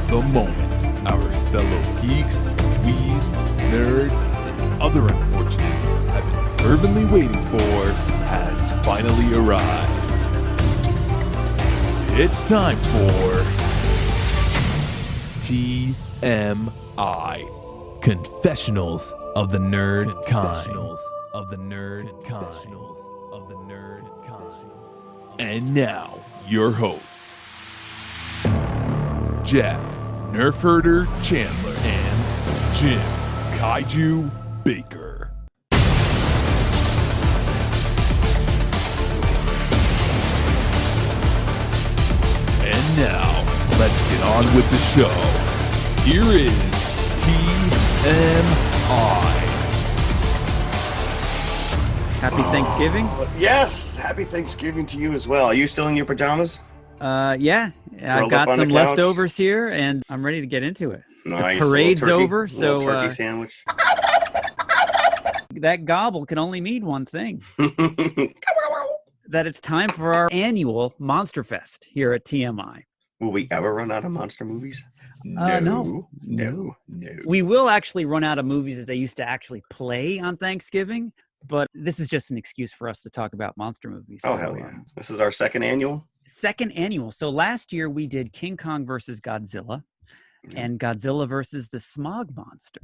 the moment our fellow geeks, dweebs, nerds, and other unfortunates have been fervently waiting for has finally arrived. It's time for TMI, Confessionals of the Nerd Kind. And now, your hosts, Jeff Nerf Herder Chandler and Jim Kaiju Baker. And now, let's get on with the show. Here is TMI. Happy Thanksgiving? Yes, happy Thanksgiving to you as well. Are you still in your pajamas? Yeah. I've got some leftovers here, and I'm ready to get into it. Nice. The parade's over, so turkey sandwich. That gobble can only mean one thing. That it's time for our annual MonsterFest here at TMI. Will we ever run out of monster movies? No. We will actually run out of movies that they used to actually play on Thanksgiving, but this is just an excuse for us to talk about monster movies. Oh, hell yeah. This is our second annual? Second annual. So last year we did King Kong versus Godzilla and Godzilla versus the Smog Monster,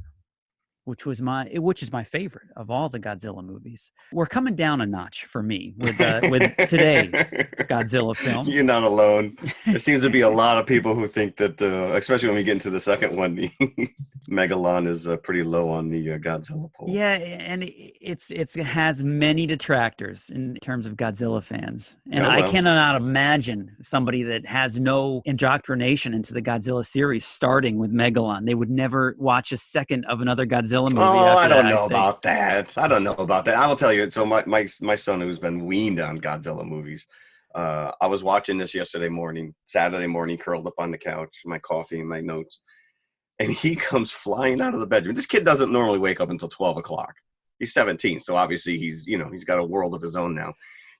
which is my favorite of all the Godzilla movies. We're coming down a notch for me with today's Godzilla film. You're not alone. There seems to be a lot of people who think that, especially when we get into the second one, the Megalon is pretty low on the Godzilla poll. Yeah, and it has many detractors in terms of Godzilla fans. And I cannot imagine somebody that has no indoctrination into the Godzilla series starting with Megalon. They would never watch a second of another Godzilla movie. I don't know about that. I will tell you. So my son, who's been weaned on Godzilla movies, I was watching this Saturday morning, curled up on the couch, my coffee and my notes, and he comes flying out of the bedroom. This kid doesn't normally wake up until 12 o'clock. He's 17, so obviously he's got a world of his own now.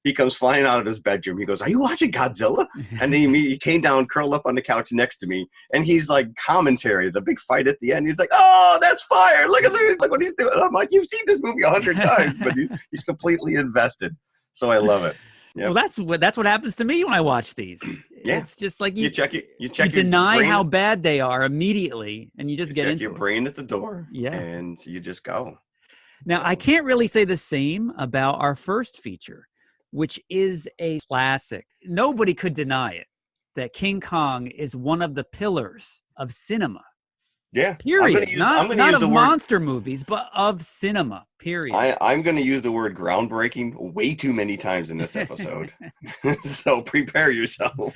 He comes flying out of his bedroom. He goes, "Are you watching Godzilla?" And then he came down, curled up on the couch next to me, and he's like commentary, the big fight at the end. He's like, "Oh, that's fire! Look what he's doing." And I'm like, "You've seen this movie 100 times," but he's completely invested. So I love it. Yep. Well, that's what happens to me when I watch these. Yeah. It's just like you deny how bad they are immediately, and you just get into your brain at the door. Yeah, and you just go. Now, I can't really say the same about our first feature, which is a classic. Nobody could deny it, that King Kong is one of the pillars of cinema. Yeah. Period. Not of monster movies, but of cinema. Period. I'm going to use the word groundbreaking way too many times in this episode. So prepare yourself.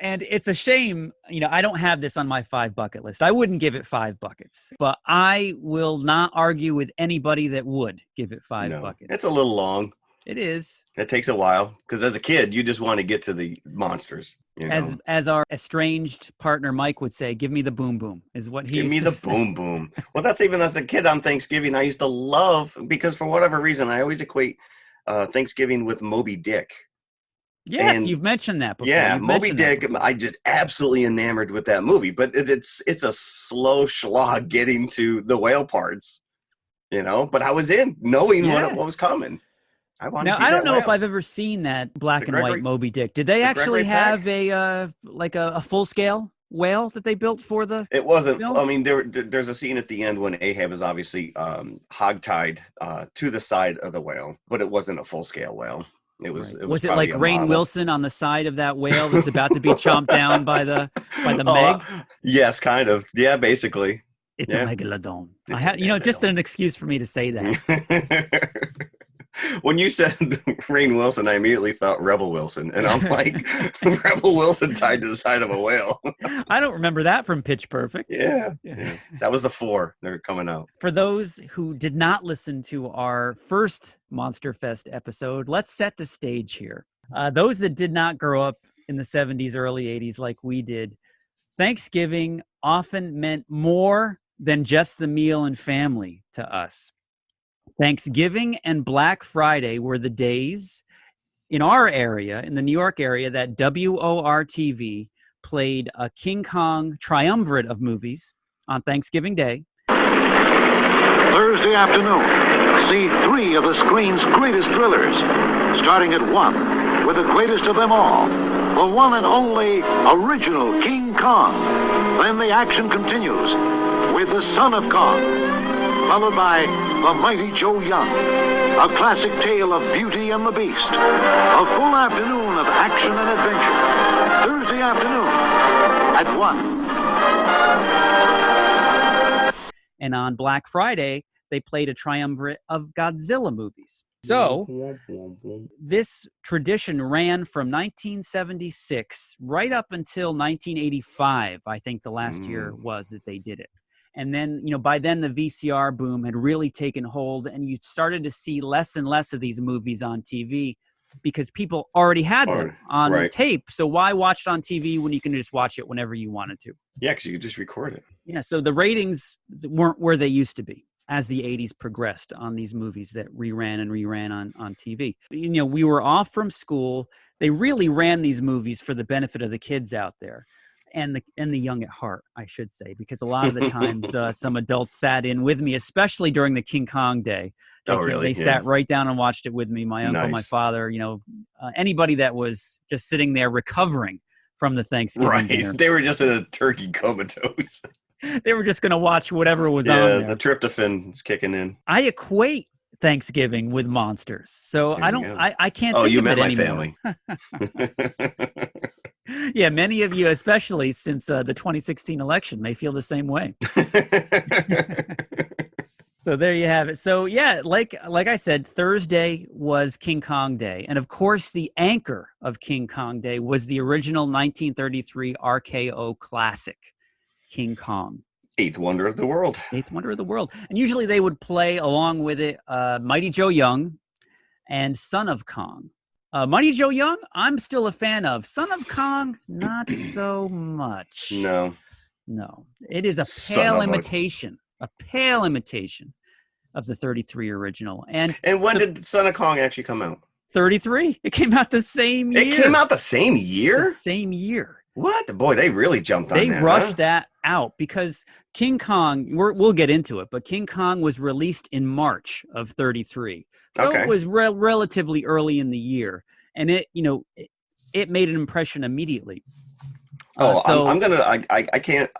And it's a shame, I don't have this on my 5 bucket list. I wouldn't give it 5 buckets, but I will not argue with anybody that would give it 5 buckets. It's a little long. It is. It takes a while because as a kid, you just want to get to the monsters. As our estranged partner Mike would say, "Give me the boom boom," is what he. Give me the boom boom. Well, that's even as a kid on Thanksgiving. I used to love, because for whatever reason, I always equate Thanksgiving with Moby Dick. Yes, and you've mentioned that before. Yeah, Moby Dick. I just absolutely enamored with that movie, but it's a slow slog getting to the whale parts. But I was in knowing what was coming. I don't know if I've ever seen that black and white Moby Dick. Did they actually have a full scale whale that they built for the? It wasn't. Film? I mean, there's a scene at the end when Ahab is obviously hogtied to the side of the whale, but it wasn't a full scale whale. It was. Right. Was it like Rainn Wilson on the side of that whale that's about to be chomped down by the Meg? Yes, kind of. Yeah, basically. It's a megalodon. Just an excuse for me to say that. When you said Rainn Wilson, I immediately thought Rebel Wilson. And I'm like, Rebel Wilson tied to the side of a whale. I don't remember that from Pitch Perfect. Yeah. That was the 4. They're coming out. For those who did not listen to our first MonsterFest episode, let's set the stage here. Those that did not grow up in the 70s, early 80s like we did, Thanksgiving often meant more than just the meal and family to us. Thanksgiving and Black Friday were the days in our area, in the New York area, that WOR-TV played a King Kong triumvirate of movies on Thanksgiving Day. Thursday afternoon, see 3 of the screen's greatest thrillers, starting at 1 with the greatest of them all, the one and only original King Kong. Then the action continues with The Son of Kong, followed by The Mighty Joe Young, a classic tale of Beauty and the Beast. A full afternoon of action and adventure. Thursday afternoon at 1. And on Black Friday, they played a triumvirate of Godzilla movies. So this tradition ran from 1976 right up until 1985, I think the last year was that they did it. And then, by then the VCR boom had really taken hold, and you started to see less and less of these movies on TV because people already had them on tape. So why watch it on TV when you can just watch it whenever you wanted to? Yeah, because you could just record it. Yeah, so the ratings weren't where they used to be as the 80s progressed on these movies that reran on TV. We were off from school. They really ran these movies for the benefit of the kids out there. And the young at heart, I should say, because a lot of the times some adults sat in with me, especially during the King Kong day. They sat right down and watched it with me. My uncle, my father, anybody that was just sitting there recovering from the Thanksgiving dinner. They were just in a turkey comatose. They were just going to watch whatever was on there. The tryptophan is kicking in. I equate Thanksgiving with monsters, so I can't think of it anymore. Oh, you met my family. Yeah, many of you, especially since the 2016 election, may feel the same way. So there you have it. So yeah, like I said, Thursday was King Kong Day. And of course, the anchor of King Kong Day was the original 1933 RKO classic, King Kong. Eighth wonder of the world. Eighth wonder of the world. And usually they would play along with it Mighty Joe Young and Son of Kong. Mighty Joe Young, I'm still a fan of. Son of Kong, not so much. No. It is a pale imitation of the 33 original. And when did Son of Kong actually come out? 33. It came out the same year. It came out the same year? The same year. What? Boy, they really jumped on that. They rushed that out because King Kong, we'll get into it, but King Kong was released in March of 33. So it was relatively early in the year. And it made an impression immediately. I can't,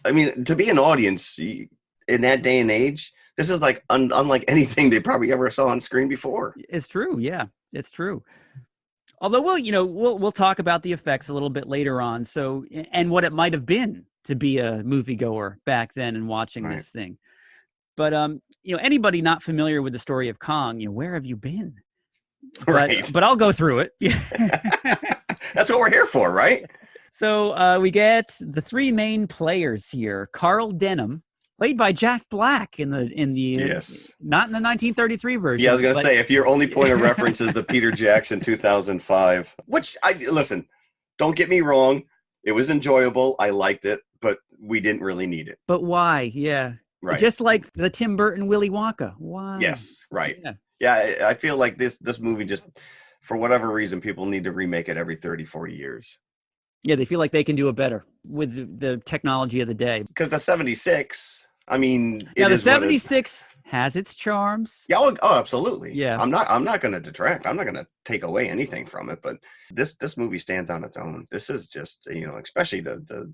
to be an audience in that day and age, this is like unlike anything they probably ever saw on screen before. It's true. Yeah, it's true. Although we'll talk about the effects a little bit later on. So, and what it might have been to be a moviegoer back then and watching this thing. But anybody not familiar with the story of Kong, where have you been? But I'll go through it. That's what we're here for, right? So we get the 3 main players here. Carl Denham, played by Jack Black in the not in the 1933 version. Yeah, I was going to say, if your only point of reference is the Peter Jackson 2005, which listen, don't get me wrong, it was enjoyable, I liked it, but we didn't really need it. But why? Yeah, right. Just like the Tim Burton Willy Wonka. Why? Yes, right. Yeah, I feel like this movie just, for whatever reason, people need to remake it every 30, 40 years. Yeah, they feel like they can do it better with the technology of the day. Because the 76. The 76 has its charms. Yeah, oh, absolutely. Yeah, I'm not going to detract. I'm not going to take away anything from it. But this movie stands on its own. This is just especially the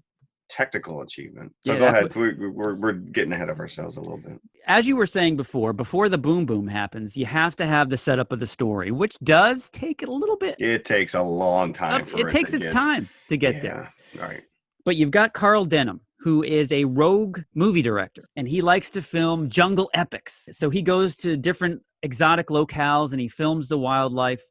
technical achievement. So go ahead. We're getting ahead of ourselves a little bit. As you were saying before the boom boom happens, you have to have the setup of the story, which does take a little bit. It takes a long time. It takes its time to get there. Right. But you've got Carl Denham, who is a rogue movie director, and he likes to film jungle epics. So he goes to different exotic locales and he films the wildlife,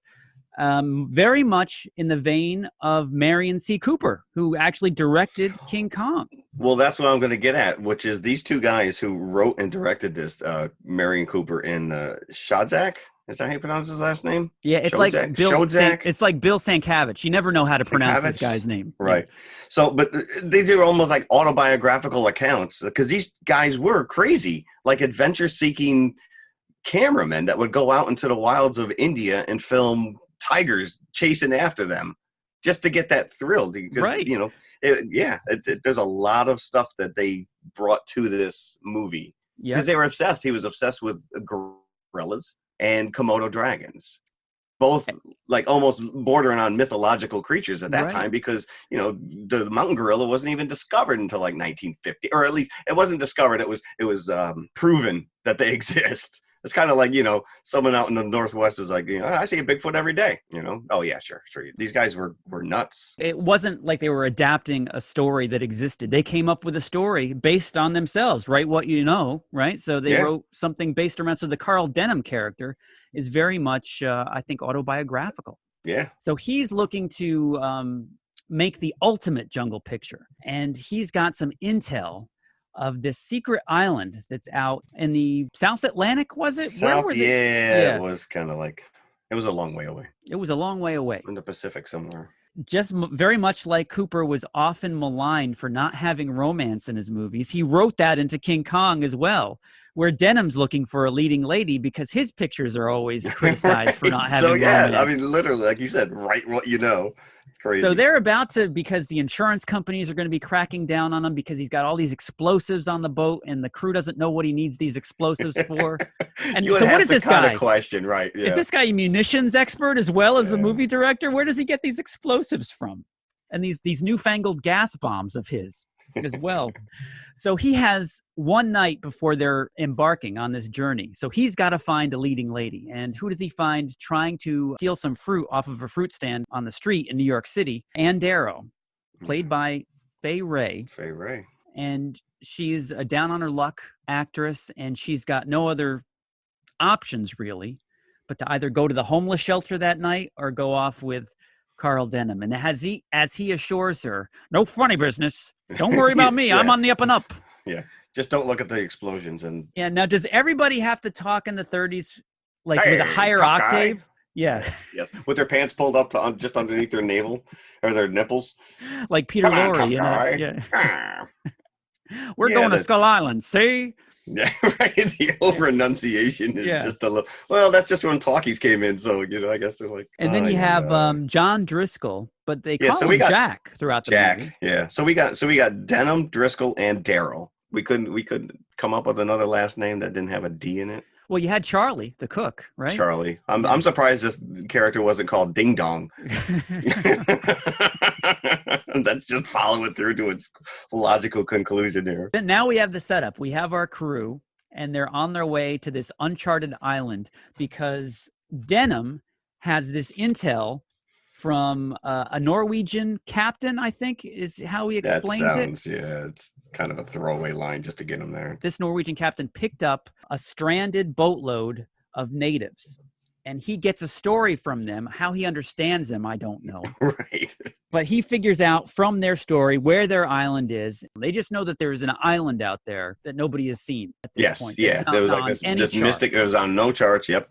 very much in the vein of Marion C. Cooper, who actually directed King Kong. Well, that's what I'm going to get at, which is these 2 guys who wrote and directed this, Marion Cooper and Shodzak. Is that how you pronounce his last name? Yeah, it's like Bill Sienkiewicz. You never know how to pronounce this guy's name. Right. So, but these are almost like autobiographical accounts because these guys were crazy, like adventure-seeking cameramen that would go out into the wilds of India and film tigers chasing after them just to get that thrill. Because, Right. you know, there's a lot of stuff that they brought to this movie Yeah. because they were obsessed. He was obsessed with gorillas and Komodo dragons, both like almost bordering on mythological creatures at that Right. time, because, you know, the mountain gorilla wasn't even discovered until like 1950, or at least it wasn't discovered. It was proven that they exist. It's kind of like, you know, someone out in the Northwest is like, you know, I see a Bigfoot every day, you know? Oh yeah, sure. These guys were nuts. It wasn't like they were adapting a story that existed. They came up with a story based on themselves, write what you know, right? So they wrote something based around. So the Carl Denham character is very much, I think, autobiographical. Yeah. So he's looking to make the ultimate jungle picture. And he's got some intel of this secret island that's out in the South Atlantic, was it? South, it was kind of like, it was a long way away. It was a long way away. In the Pacific somewhere. Just very much like Cooper was often maligned for not having romance in his movies, he wrote that into King Kong as well, where Denham's looking for a leading lady because his pictures are always criticized for not having romance. I mean, literally, like you said, write what you know. It's crazy. So they're about to, because the insurance companies are going to be cracking down on him because he's got all these explosives on the boat and the crew doesn't know what he needs these explosives for. And so what is this guy? Question, right? Yeah. Is this guy a munitions expert as well as a movie director? Where does he get these explosives from? And these newfangled gas bombs of his as well. So he has one night before they're embarking on this journey. So he's got to find a leading lady. And who does he find trying to steal some fruit off of a fruit stand on the street in New York City? Ann Darrow, played by Fay Wray. Fay Wray. And she's a down-on-her-luck actress, and she's got no other options, really, but to either go to the homeless shelter that night or go off with Carl Denham. And as he assures her, no funny business. Don't worry about me. I'm on the up and up. Yeah. Just don't look at the explosions. And yeah. Now, does everybody have to talk in the 30s, like with a higher octave? Guy. Yeah. Yes. With their pants pulled up to just underneath their navel or their nipples. Like Peter Lorre. You know? Yeah. We're going to Skull Island. See? Yeah, right. The over enunciation is just a little. Well, that's just when talkies came in, so you know, I guess they're like. And then you have John Driscoll, but they call him Jack throughout the movie. Yeah. So we got Denham, Driscoll, and Darrow. We couldn't come up with another last name that didn't have a D in it. Well, you had Charlie, the cook, right? Charlie. I'm surprised this character wasn't called Ding Dong. That's just following through to its logical conclusion here. Then now we have the setup. We have our crew, and they're on their way to this uncharted island because Denham has this intel from a Norwegian captain, I think, is how he explains it. Yeah, it's kind of a throwaway line just to get him there. This Norwegian captain picked up a stranded boatload of natives, and he gets a story from them. How he understands them, I don't know. Right. But he figures out from their story where their island is. They just know that there's an island out there that nobody has seen at this point. Yeah. There was like this mystic. It was on no charts. Yep.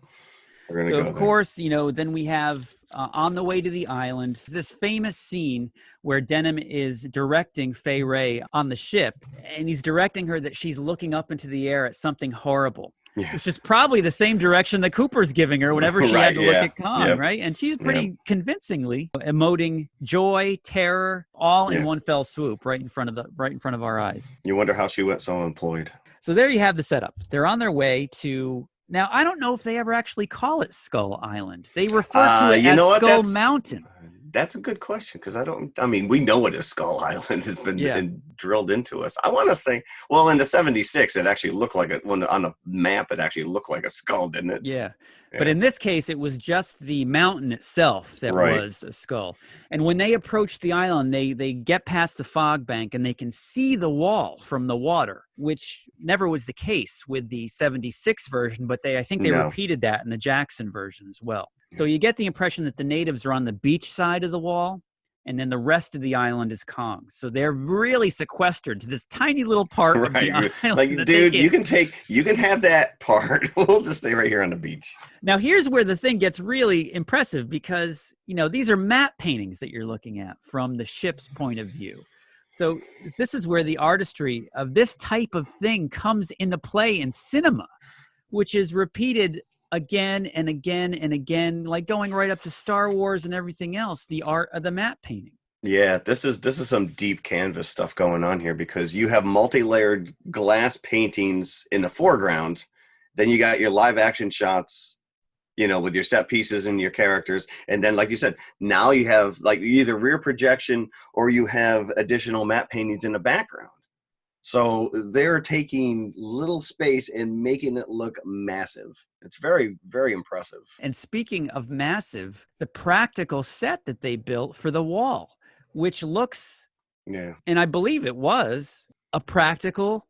So, of course, you know, then we have on the way to the island, this famous scene where Denham is directing Fay Wray on the ship, and he's directing her that she's looking up into the air at something horrible, which is probably the same direction that Cooper's giving her whenever she had to look at Kong, right? And she's pretty convincingly emoting joy, terror, all in one fell swoop right in front of our eyes. You wonder how she went so unemployed. So there you have the setup. They're on their way to... Now, I don't know if they ever actually call it Skull Island. They refer to it as Skull Mountain. That's a good question because we know it is Skull Island. It's been drilled into us. I want to say, well, in the 76, it actually looked like it. When on the map, it actually looked like a skull, didn't it? Yeah. But in this case, it was just the mountain itself that was a skull. And when they approach the island, they get past the fog bank and they can see the wall from the water, which never was the case with the 76 version, but I think they repeated that in the Jackson version as well. So you get the impression that the natives are on the beach side of the wall, and then the rest of the island is Kong. So they're really sequestered to this tiny little part of the island. Like, dude, you can have that part. We'll just stay right here on the beach. Now, here's where the thing gets really impressive because, you know, these are map paintings that you're looking at from the ship's point of view. So this is where the artistry of this type of thing comes into play in cinema, which is repeated again and again and again, like going right up to Star Wars and everything else, the art of the matte painting. Yeah, this is some deep canvas stuff going on here, because you have multi-layered glass paintings in the foreground, then you got your live action shots, you know, with your set pieces and your characters, and then like you said, now you have like either rear projection or you have additional matte paintings in the background. So they're taking little space and making it look massive. It's very, very impressive. And speaking of massive, the practical set that they built for the wall, which looks, and I believe it was a practical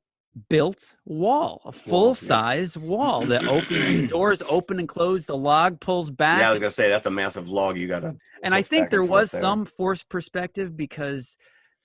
built wall, a full-size wall that opens, doors open and close, the log pulls back. Yeah, I was going to say, that's a massive log you got to. And I think there was some forced perspective, because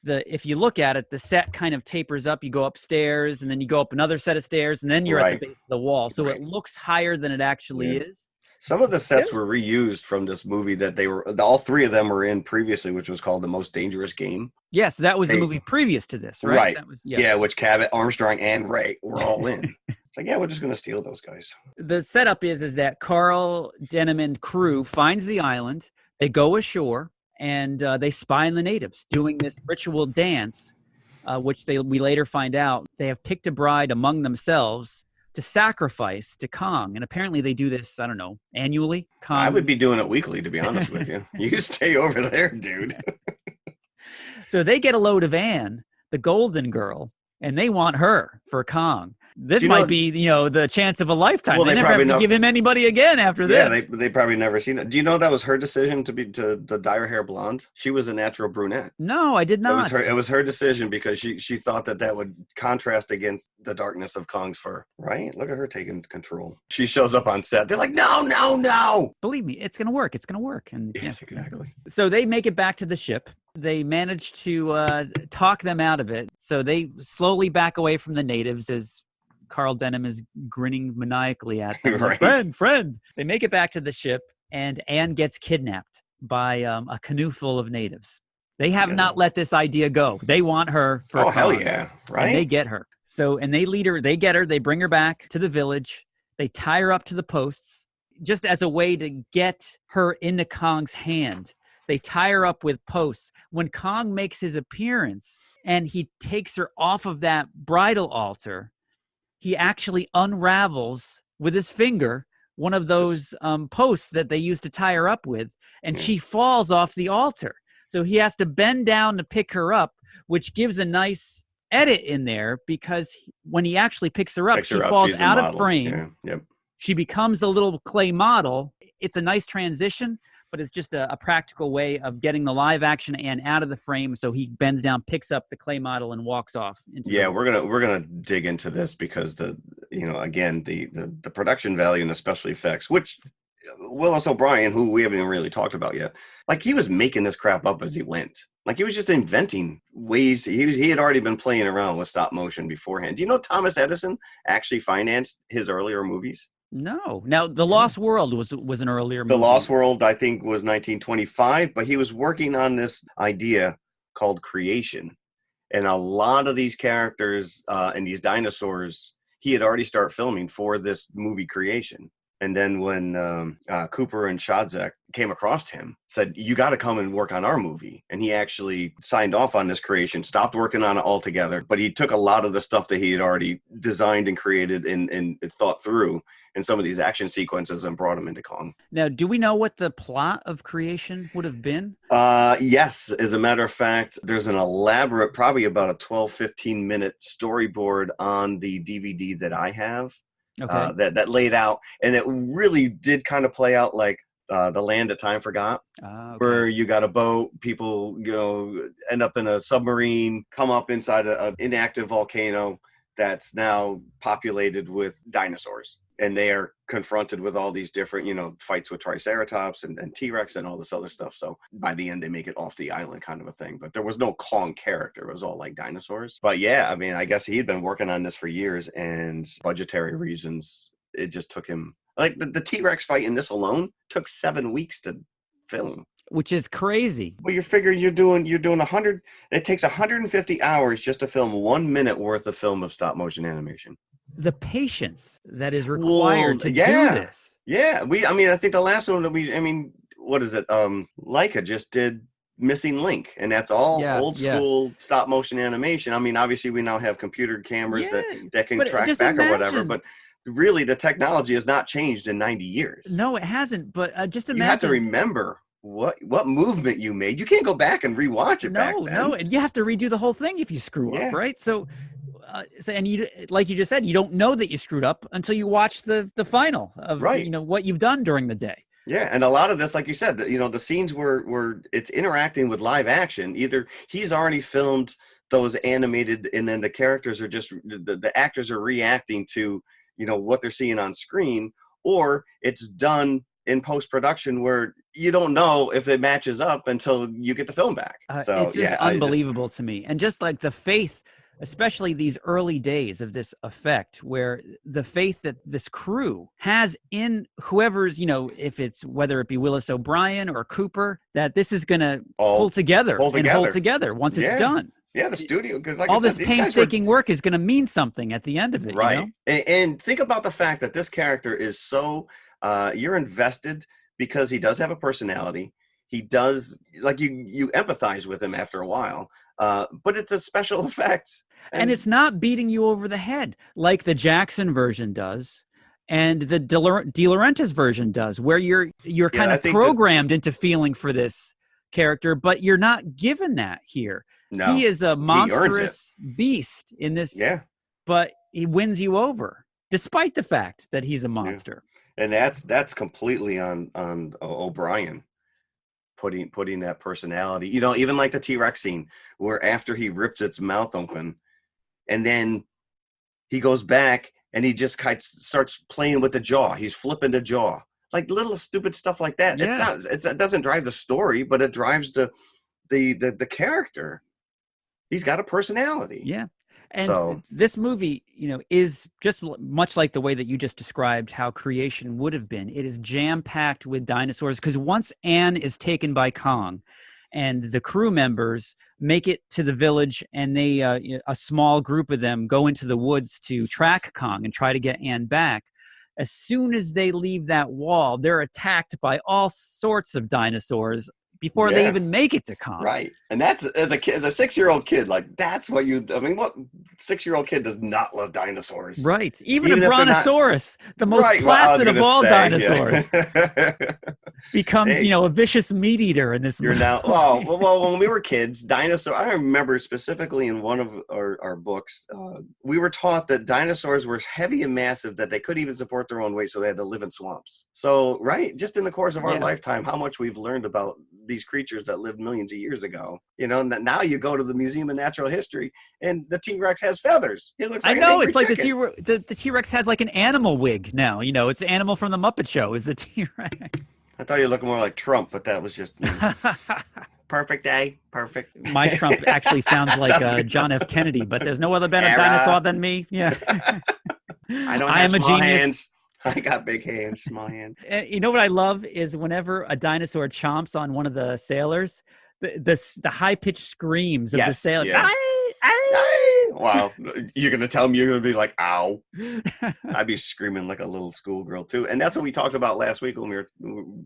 if you look at it, the set kind of tapers up. You go upstairs, and then you go up another set of stairs, and then you're at the base of the wall. So it looks higher than it actually is. Some of the sets were reused from this movie that all three of them were in previously, which was called The Most Dangerous Game. Yes, that was the movie previous to this, right? Right. That was, which Cabot, Armstrong, and Ray were all in. It's like, we're just going to steal those guys. The setup is that Carl Denham and crew finds the island. They go ashore, and they spy on the natives doing this ritual dance, which we later find out they have picked a bride among themselves to sacrifice to Kong. And apparently they do this, I don't know, annually. Kong. I would be doing it weekly, to be honest with you. You stay over there, dude. So they get a load of Anne, the golden girl, and they want her for Kong. This might be, the chance of a lifetime. Well, they never have to give him anybody again after this. Yeah, they probably never seen it. Do you know that was her decision to dye her hair blonde? She was a natural brunette. No, I did not. It was her decision, because she thought that would contrast against the darkness of Kong's fur. Right? Look at her taking control. She shows up on set. They're like, no. Believe me, it's going to work. It's going to work. And yes, exactly. So they make it back to the ship. They manage to talk them out of it. So they slowly back away from the natives as Carl Denham is grinning maniacally at them. Right. Like, friend. They make it back to the ship, and Anne gets kidnapped by a canoe full of natives. They have not let this idea go. They want her for Kong. Hell yeah. Right. And they get her. So, and they get her, they bring her back to the village. They tie her up to the posts just as a way to get her into Kong's hand. They tie her up with posts. When Kong makes his appearance and he takes her off of that bridal altar, he actually unravels with his finger one of those posts that they used to tie her up with, and she falls off the altar. So he has to bend down to pick her up, which gives a nice edit in there, because when he actually picks her up, she falls out of frame. Yeah. Yep. She becomes a little clay model. It's a nice transition, but it's just a practical way of getting the live action Anne out of the frame. So he bends down, picks up the clay model, and walks off. We're gonna dig into this, because the production value and the special effects, which Willis O'Brien, who we haven't even really talked about yet, like, he was making this crap up as he went. Like, he was just inventing ways. He had already been playing around with stop motion beforehand. Do you know Thomas Edison actually financed his earlier movies? No. Now, The Lost World was an earlier movie. The Lost World, I think, was 1925, but he was working on this idea called creation. And a lot of these characters and these dinosaurs, he had already started filming for this movie Creation. And then when Cooper and Shadzak came across him, said, you got to come and work on our movie. And he actually signed off on this creation, stopped working on it altogether. But he took a lot of the stuff that he had already designed and created and thought through in some of these action sequences and brought them into Kong. Now, do we know what the plot of Creation would have been? Yes. As a matter of fact, there's an elaborate, probably about a 12, 15-minute storyboard on the DVD that I have. Okay. That laid out, and it really did kind of play out like The Land That Time Forgot, where you got a boat, people end up in a submarine, come up inside an inactive volcano that's now populated with dinosaurs, and they are confronted with all these different fights with Triceratops and T-Rex and all this other stuff. So by the end they make it off the island kind of a thing, but there was no Kong character. It was all like dinosaurs. But yeah, I mean, I guess he had been working on this for years, and budgetary reasons, it just took him, like, the T-Rex fight in this alone took 7 weeks to film, which is crazy. Well, you figure you're doing 100. It takes 150 hours just to film 1 minute worth of film of stop motion animation. the patience that is required to do this. Yeah. I think the last one what is it? Leica just did Missing Link, and that's all old school stop motion animation. I mean, obviously we now have computer cameras that can track back or whatever, but really the technology has not changed in 90 years. No, it hasn't. But just imagine. You have to remember what movement you made. You can't go back and rewatch it back then. No, and you have to redo the whole thing if you screw up, right? So and you, like you just said, you don't know that you screwed up until you watch the final of what you've done during the day. Yeah, and a lot of this, like you said, the scenes where it's interacting with live action. Either he's already filmed those animated, and then the characters are just the actors are reacting to what they're seeing on screen, or it's done in post-production where you don't know if it matches up until you get the film back. So it's just unbelievable to me, and just like the faith. Especially these early days of this effect, where the faith that this crew has in whoever's, whether it be Willis O'Brien or Cooper, that this is going to hold together once it's done. Yeah, the studio, because like all this painstaking work is going to mean something at the end of it, right? And think about the fact that this character is so you're invested because he does have a personality. He does, like, you empathize with him after a while, but it's a special effect. And it's not beating you over the head like the Jackson version does and the De Laurentiis version does, where you're kind of programmed into feeling for this character, but you're not given that here. No, he is a monstrous beast in this, but he wins you over despite the fact that he's a monster. Yeah. And that's completely on O'Brien. Putting that personality, even like the T-Rex scene where after he rips its mouth open and then he goes back and he just starts playing with the jaw. He's flipping the jaw, like little stupid stuff like that. Yeah. It doesn't drive the story, but it drives the character. He's got a personality. Yeah. And this movie, is just much like the way that you just described how creation would have been. It is jam-packed with dinosaurs because once Anne is taken by Kong and the crew members make it to the village and they, a small group of them go into the woods to track Kong and try to get Anne back. As soon as they leave that wall, they're attacked by all sorts of dinosaurs before they even make it to Kong. Right. And that's, as a 6-year-old kid, like, that's what what 6-year-old kid does not love dinosaurs? Right. Even a brontosaurus, the most placid of all dinosaurs, becomes, a vicious meat eater in this movie. Well, when we were kids, I remember specifically in one of our books, we were taught that dinosaurs were heavy and massive, that they couldn't even support their own weight, so they had to live in swamps. So, just in the course of our lifetime, how much we've learned about these creatures that lived millions of years ago. Now you go to the Museum of Natural History and the T-Rex has feathers. It looks like it's like the T-Rex has like an animal wig now. It's the animal from the Muppet Show is the T-Rex. I thought you looked more like Trump, but that was just perfect day. Perfect. My Trump actually sounds like John F. Kennedy, but there's no other better dinosaur than me. Yeah. I am a genius. Hands. I got big hands, small hands. You know what I love is whenever a dinosaur chomps on one of the sailors, the high-pitched screams of the sailor. Yeah. Wow. You're going to tell me you're going to be like, ow. I'd be screaming like a little schoolgirl too. And that's what we talked about last week when we were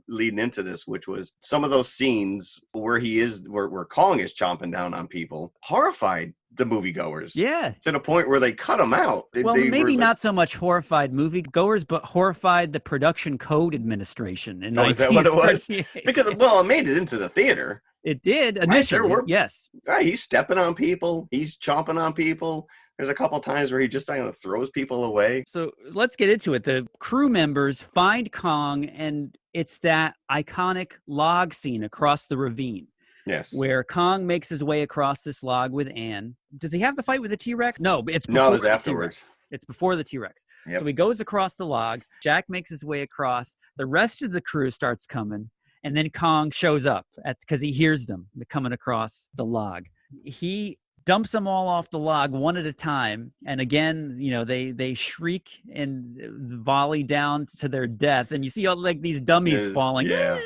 leading into this, which was some of those scenes where where Kong is chomping down on people, horrified the moviegoers. Yeah. To the point where they cut them out. Maybe not so much horrified moviegoers, but horrified the Production Code Administration. Is that what it was? Because, it made it into the theater. It did initially, yes. Right, he's stepping on people. He's chomping on people. There's a couple times where he just kind of throws people away. So let's get into it. The crew members find Kong, and it's that iconic log scene across the ravine. Yes. Where Kong makes his way across this log with Anne. Does he have the fight with the T-Rex? No, it's afterwards. It's before the T-Rex. Yep. So he goes across the log. Jack makes his way across. The rest of the crew starts coming. And then Kong shows up because he hears them coming across the log. He dumps them all off the log one at a time. And again, they shriek and volley down to their death. And you see all like these dummies falling. Yeah.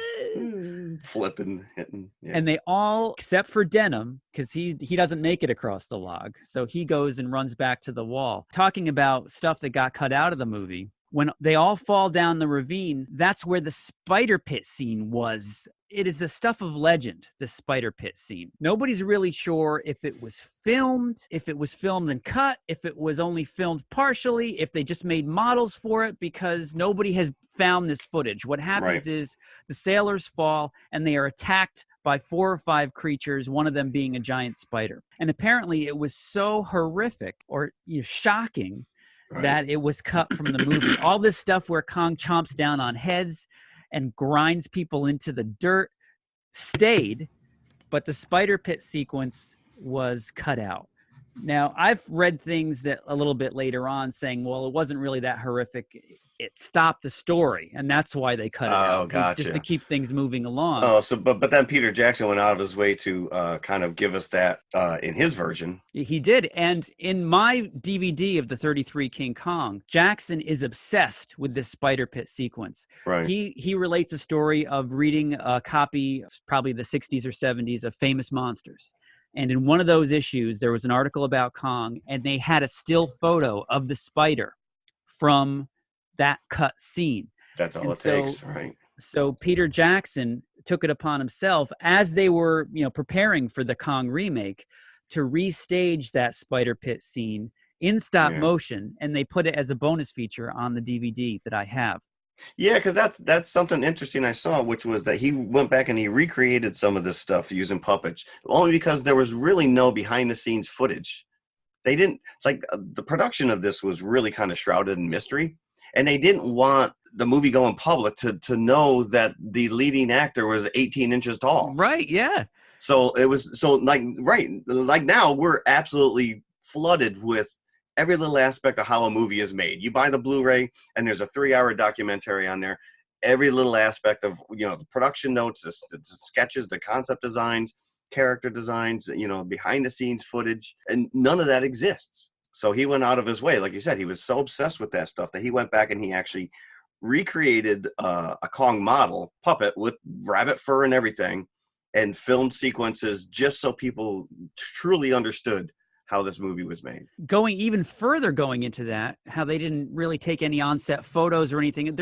around, flipping, hitting. Yeah. and they all, except for Denham, because he doesn't make it across the log, so he goes and runs back to the wall. Talking about stuff that got cut out of the movie, when they all fall down the ravine, that's where the spider pit scene was. It is the stuff of legend, the spider pit scene. Nobody's really sure if it was filmed and cut, if it was only filmed partially, if they just made models for it, because nobody has found this footage. What happens is the sailors fall and they are attacked by 4 or 5 creatures, one of them being a giant spider. And apparently it was so horrific or shocking that it was cut from the movie. All this stuff where Kong chomps down on heads and grinds people into the dirt stayed, but the spider pit sequence was cut out. Now, I've read things that a little bit later on saying, well, it wasn't really that horrific. It stopped the story, and that's why they cut it out. Gotcha. Just to keep things moving along. Oh, so but then Peter Jackson went out of his way to kind of give us that in his version. He did, and in my DVD of the 33 King Kong, Jackson is obsessed with this spider pit sequence. Right. He relates a story of reading a copy, probably the 60s or 70s, of Famous Monsters. And in one of those issues, there was an article about Kong, and they had a still photo of the spider from that cut scene. That's all takes, right? So Peter Jackson took it upon himself, as they were, preparing for the Kong remake, to restage that spider pit scene in stop motion, and they put it as a bonus feature on the DVD that I have. Yeah, because that's something interesting I saw, which was that he went back and he recreated some of this stuff using puppets, only because there was really no behind-the-scenes footage. They didn't, the production of this was really kind of shrouded in mystery, and they didn't want the movie-going public to know that the leading actor was 18 inches tall. Right, yeah. So it was, like now we're absolutely flooded with every little aspect of how a movie is made. You buy the Blu-ray and there's a 3-hour documentary on there. Every little aspect of, the production notes, the sketches, the concept designs, character designs, behind the scenes footage, and none of that exists. So he went out of his way. Like you said, he was so obsessed with that stuff that he went back and he actually recreated a Kong model puppet with rabbit fur and everything, and filmed sequences just so people truly understood how this movie was made. Going into that, how they didn't really take any on-set photos or anything.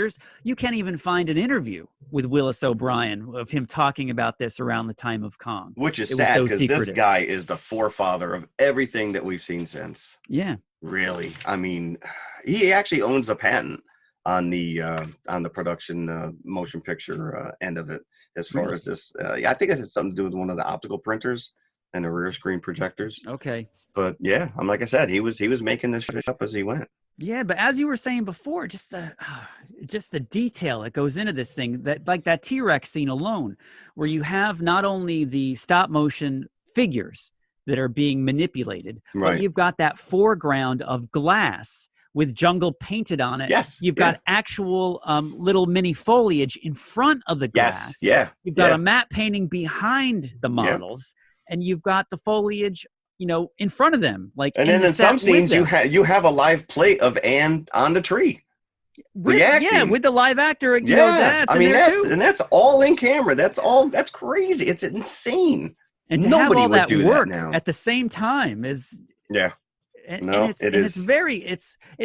You can't even find an interview with Willis O'Brien of him talking about this around the time of Kong. Which is sad, because this guy is the forefather of everything that we've seen since. Yeah. Really. I mean, he actually owns a patent on the production motion picture end of it, as far as this. I think it has something to do with one of the optical printers and the rear screen projectors. Okay. But yeah, like I said, he was making this shit up as he went. Yeah, but as you were saying before, just the detail that goes into this thing, that T-Rex scene alone, where you have not only the stop motion figures that are being manipulated, but you've got that foreground of glass with jungle painted on it. Yes. You've got actual little mini foliage in front of the glass. Yes. Yeah. You've got a matte painting behind the models, and you've got the foliage, in front of them. And then in some scenes, you have a live plate of Anne on the tree. With the live actor. That's all in camera. That's crazy. It's insane. And to nobody have all would that do work that now at the same time is it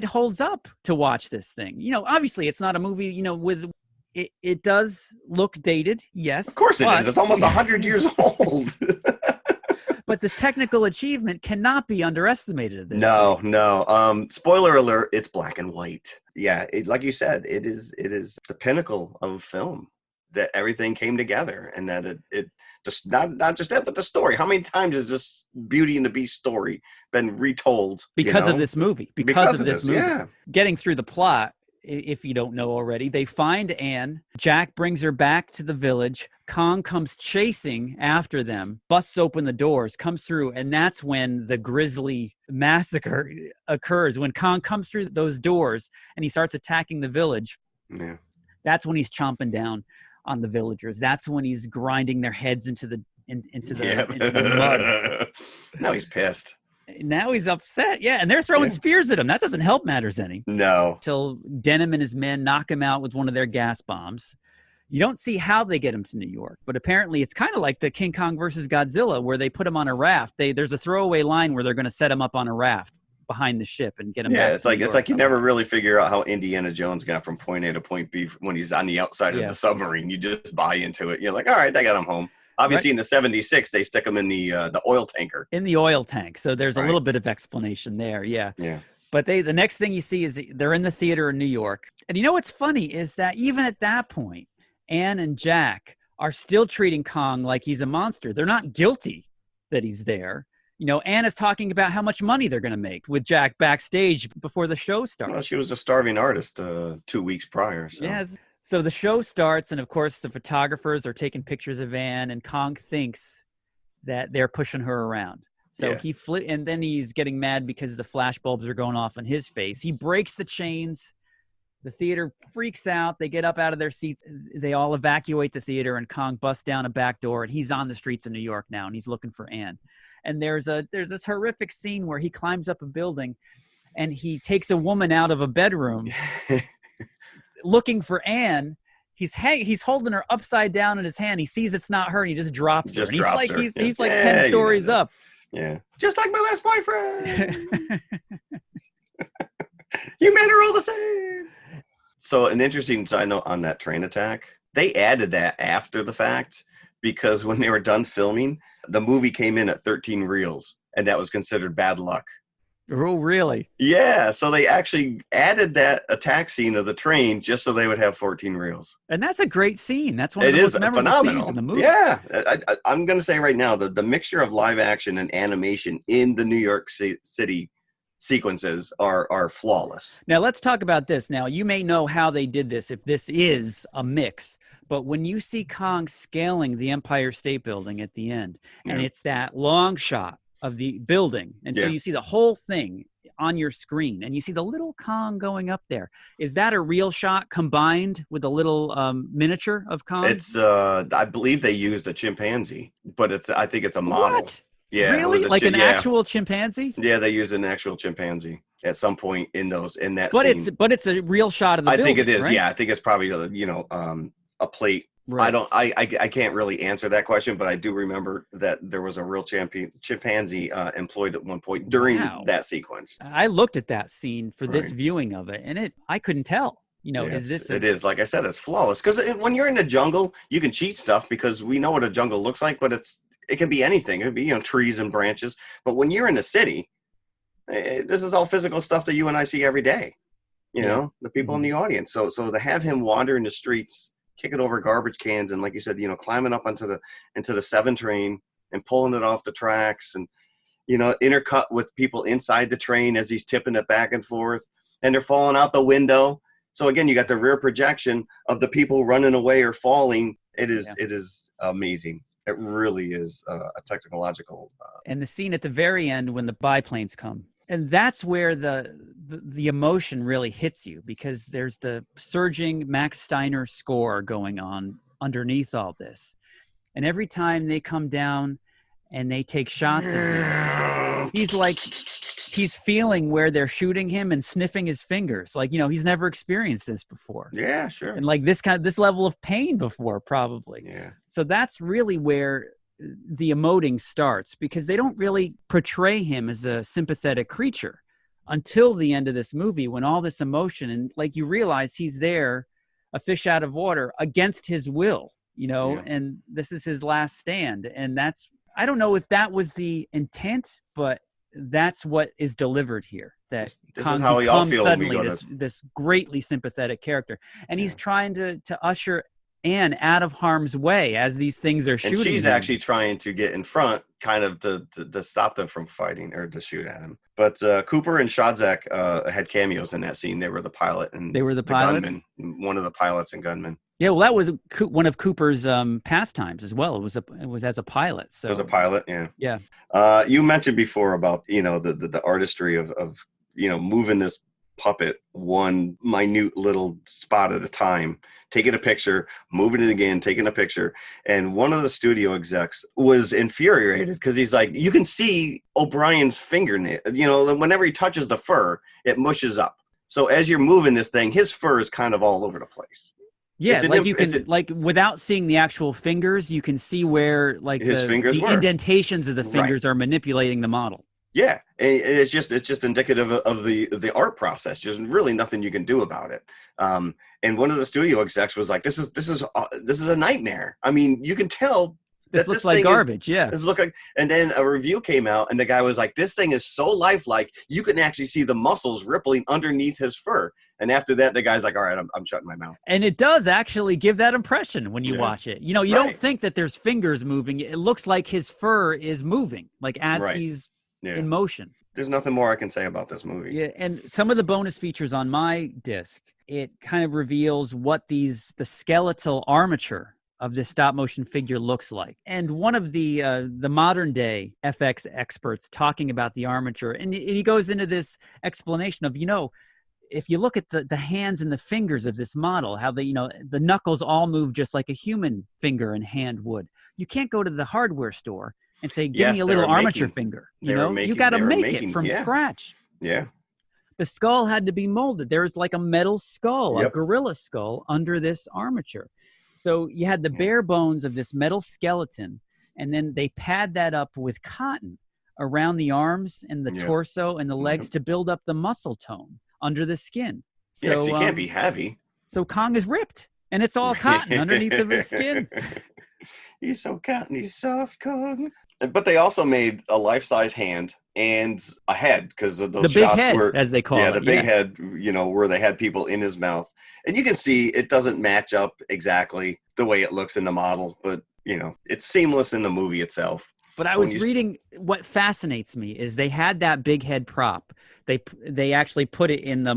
holds up to watch this thing. Obviously it's not a movie, with it does look dated. Yes, of course it is. It's almost 100 years old. But the technical achievement cannot be underestimated at this. No. Spoiler alert, it's black and white. Yeah, like you said, it is the pinnacle of film, that everything came together, and that it just not just that, but the story. How many times has this Beauty and the Beast story been retold? Because of this movie. Because of this movie. Yeah. Getting through the plot, if you don't know already, they find Anne. Jack brings her back to the village. Kong comes chasing after them, busts open the doors, comes through, and that's when the grisly massacre occurs. When Kong comes through those doors and he starts attacking the village, that's when he's chomping down on the villagers. That's when he's grinding their heads into the mud. Now he's pissed. Now he's upset. Yeah, and they're throwing spears at him. That doesn't help matters any. No. Till Denham and his men knock him out with one of their gas bombs. You don't see how they get him to New York, but apparently it's kind of like the King Kong versus Godzilla, where they put him on a raft. There's a throwaway line where they're going to set him up on a raft behind the ship and get him back. It's like you never really figure out how Indiana Jones got from point A to point B when he's on the outside of the submarine. You just buy into it. You're like, all right, they got him home. Obviously, in the 76, they stick him in the oil tanker. In the oil tank. So there's a little bit of explanation there. Yeah. Yeah. But the next thing you see is they're in the theater in New York. And you know what's funny is that even at that point, Anne and Jack are still treating Kong like he's a monster. They're not guilty that he's there. You know, Anne is talking about how much money they're going to make with Jack backstage before the show starts. Well, she was a starving artist 2 weeks prior. So. Yes. So the show starts, and of course, the photographers are taking pictures of Anne, and Kong thinks that they're pushing her around. So and then he's getting mad because the flash bulbs are going off in his face. He breaks the chains. The theater freaks out. They get up out of their seats. They all evacuate the theater, and Kong busts down a back door, and he's on the streets of New York now, and he's looking for Anne. And there's this horrific scene where he climbs up a building, and he takes a woman out of a bedroom looking for Anne. He's holding her upside down in his hand. He sees it's not her, and he just drops her. And he's like 10 stories up. Yeah. Just like my last boyfriend. You men are all the same. So an interesting side note on that train attack, they added that after the fact because when they were done filming, the movie came in at 13 reels, and that was considered bad luck. Oh, really? Yeah, so they actually added that attack scene of the train just so they would have 14 reels. And that's a great scene. That's one of the most memorable scenes in the movie. Yeah, I'm going to say right now, the mixture of live action and animation in the New York City sequences are flawless. Now, let's talk about this. Now, you may know how they did this, if this is a mix, but when you see Kong scaling the Empire State Building at the end, and it's that long shot of the building, and so you see the whole thing on your screen, and you see the little Kong going up there. Is that a real shot combined with a little miniature of Kong? It's I believe they used a chimpanzee, but I think it's a model. What? Yeah, really? Like an actual chimpanzee? Yeah, they used an actual chimpanzee at some point in that scene. But it's a real shot of the building. I think it is. Right? Yeah, I think it's probably a plate. Right. I can't really answer that question, but I do remember that there was a real chimpanzee employed at one point during that sequence. I looked at that scene for this viewing of it, and I couldn't tell. You know, it is, like I said, it's flawless. Because when you're in the jungle, you can cheat stuff because we know what a jungle looks like, but it can be anything. It could be, trees and branches. But when you're in the city, this is all physical stuff that you and I see every day. You know, the people in the audience. So to have him wander in the streets, kicking over garbage cans, and like you said, climbing up into the 7 train and pulling it off the tracks, and intercut with people inside the train as he's tipping it back and forth, and they're falling out the window. So again, you got the rear projection of the people running away or falling. It is amazing. It really is a technological. And the scene at the very end when the biplanes come. And that's where the emotion really hits you, because there's the surging Max Steiner score going on underneath all this. And every time they come down and they take shots of him, he's feeling where they're shooting him and sniffing his fingers. Like, he's never experienced this before. Yeah, sure. And like this level of pain before, probably. Yeah. So that's really where the emoting starts, because they don't really portray him as a sympathetic creature until the end of this movie, when all this emotion, and like you realize he's there, a fish out of water, against his will, and this is his last stand. And I don't know if that was the intent, but that's what is delivered here. That this is how we all feel suddenly this greatly sympathetic character, and he's trying to usher Anne out of harm's way as these things are shooting. And she's him. actually trying to get in front, kind of to stop them from fighting or to shoot at him. But Cooper and Shadzak had cameos in that scene. They were the pilot and they were the pilots? gunman, one of the pilots and gunmen. Yeah, well, that was one of Cooper's pastimes as well. It was as a pilot. So it was a pilot, yeah. Yeah. You mentioned before about the artistry of moving this puppet one minute little spot at a time, taking a picture, moving it again, taking a picture. And one of the studio execs was infuriated because he's like, you can see O'Brien's fingernail, whenever he touches the fur, it mushes up. So as you're moving this thing, his fur is kind of all over the place. Yeah, It's an like imp- you it's can a- like without seeing the actual fingers, you can see where like His fingers the were. indentations of the Right. fingers are manipulating the model. Yeah, and it's just indicative of the art process. There's really nothing you can do about it. And one of the studio execs was like, "This is a nightmare." I mean, you can tell This that looks like thing garbage. Yeah. This look like. And then a review came out, and the guy was like, "This thing is so lifelike. You can actually see the muscles rippling underneath his fur." And after that, the guy's like, "All right, I'm shutting my mouth." And it does actually give that impression when you Yeah. watch it. You know, you Right. don't think that there's fingers moving. It looks like his fur is moving, like as Right. he's Yeah. in motion. There's nothing more I can say about this movie. Yeah, and some of the bonus features on my disc, it kind of reveals what the skeletal armature of this stop motion figure looks like. And one of the modern day FX experts talking about the armature, and he goes into this explanation of, if you look at the hands and the fingers of this model, how the knuckles all move just like a human finger and hand would. You can't go to the hardware store and say, give me a little armature finger. You got to make it from scratch. Yeah. The skull had to be molded. There was like a metal skull, a gorilla skull under this armature. So you had the bare bones of this metal skeleton, and then they pad that up with cotton around the arms and the torso and the legs to build up the muscle tone under the skin. So, because he can't be heavy. So Kong is ripped, and it's all cotton underneath of his skin. He's so cottony soft, Kong. But they also made a life-size hand and a head, because those the big shots head, were, as they call it. Yeah, the big head, where they had people in his mouth. And you can see it doesn't match up exactly the way it looks in the model, but, it's seamless in the movie itself. But I was reading, what fascinates me is they had that big head prop. They actually put it in the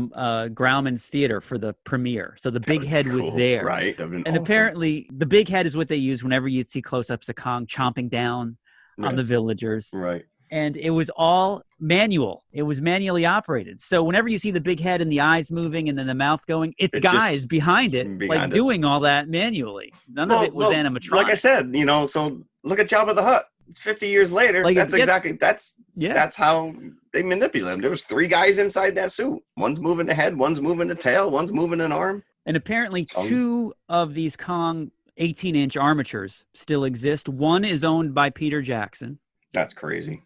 Grauman's Theater for the premiere. So the big head was there. Right. And apparently the big head is what they use whenever you'd see close-ups of Kong chomping down on the villagers. Right. And it was all manual. It was manually operated. So whenever you see the big head and the eyes moving and then the mouth going, it's guys behind it, doing all that manually. None of it was animatronic. Like I said, so look at Jabba the Hutt. 50 years later, that's how they manipulate him. There was 3 guys inside that suit. One's moving the head, one's moving the tail, one's moving an arm. And apparently 2 of these Kong 18-inch armatures still exist. One is owned by Peter Jackson. That's crazy.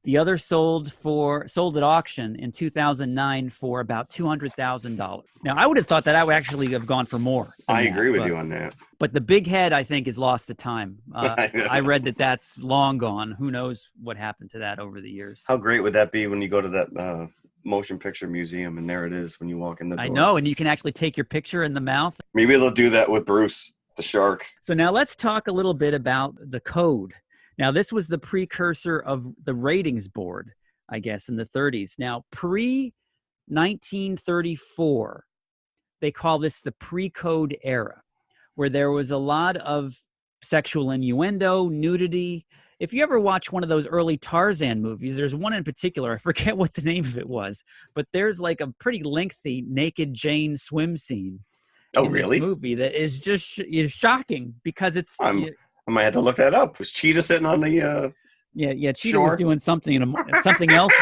The other sold at auction in 2009 for about $200,000. Now, I would have thought that I would actually have gone for more. I agree with you on that. But the big head, I think, is lost to time. I read that that's long gone. Who knows what happened to that over the years? How great would that be when you go to that motion picture museum and there it is when you walk in the door? I know, and you can actually take your picture in the mouth. Maybe they'll do that with Bruce, the shark. So now let's talk a little bit about the code. Now, this was the precursor of the ratings board, I guess, in the 30s. Now, pre-1934, they call this the pre-code era, where there was a lot of sexual innuendo, nudity. If you ever watch one of those early Tarzan movies, there's one in particular, I forget what the name of it was, but there's like a pretty lengthy naked Jane swim scene. Oh, in really? This movie that is just shocking because it's... I might have to look that up. Was Cheetah sitting on the Cheetah shore? was doing something else.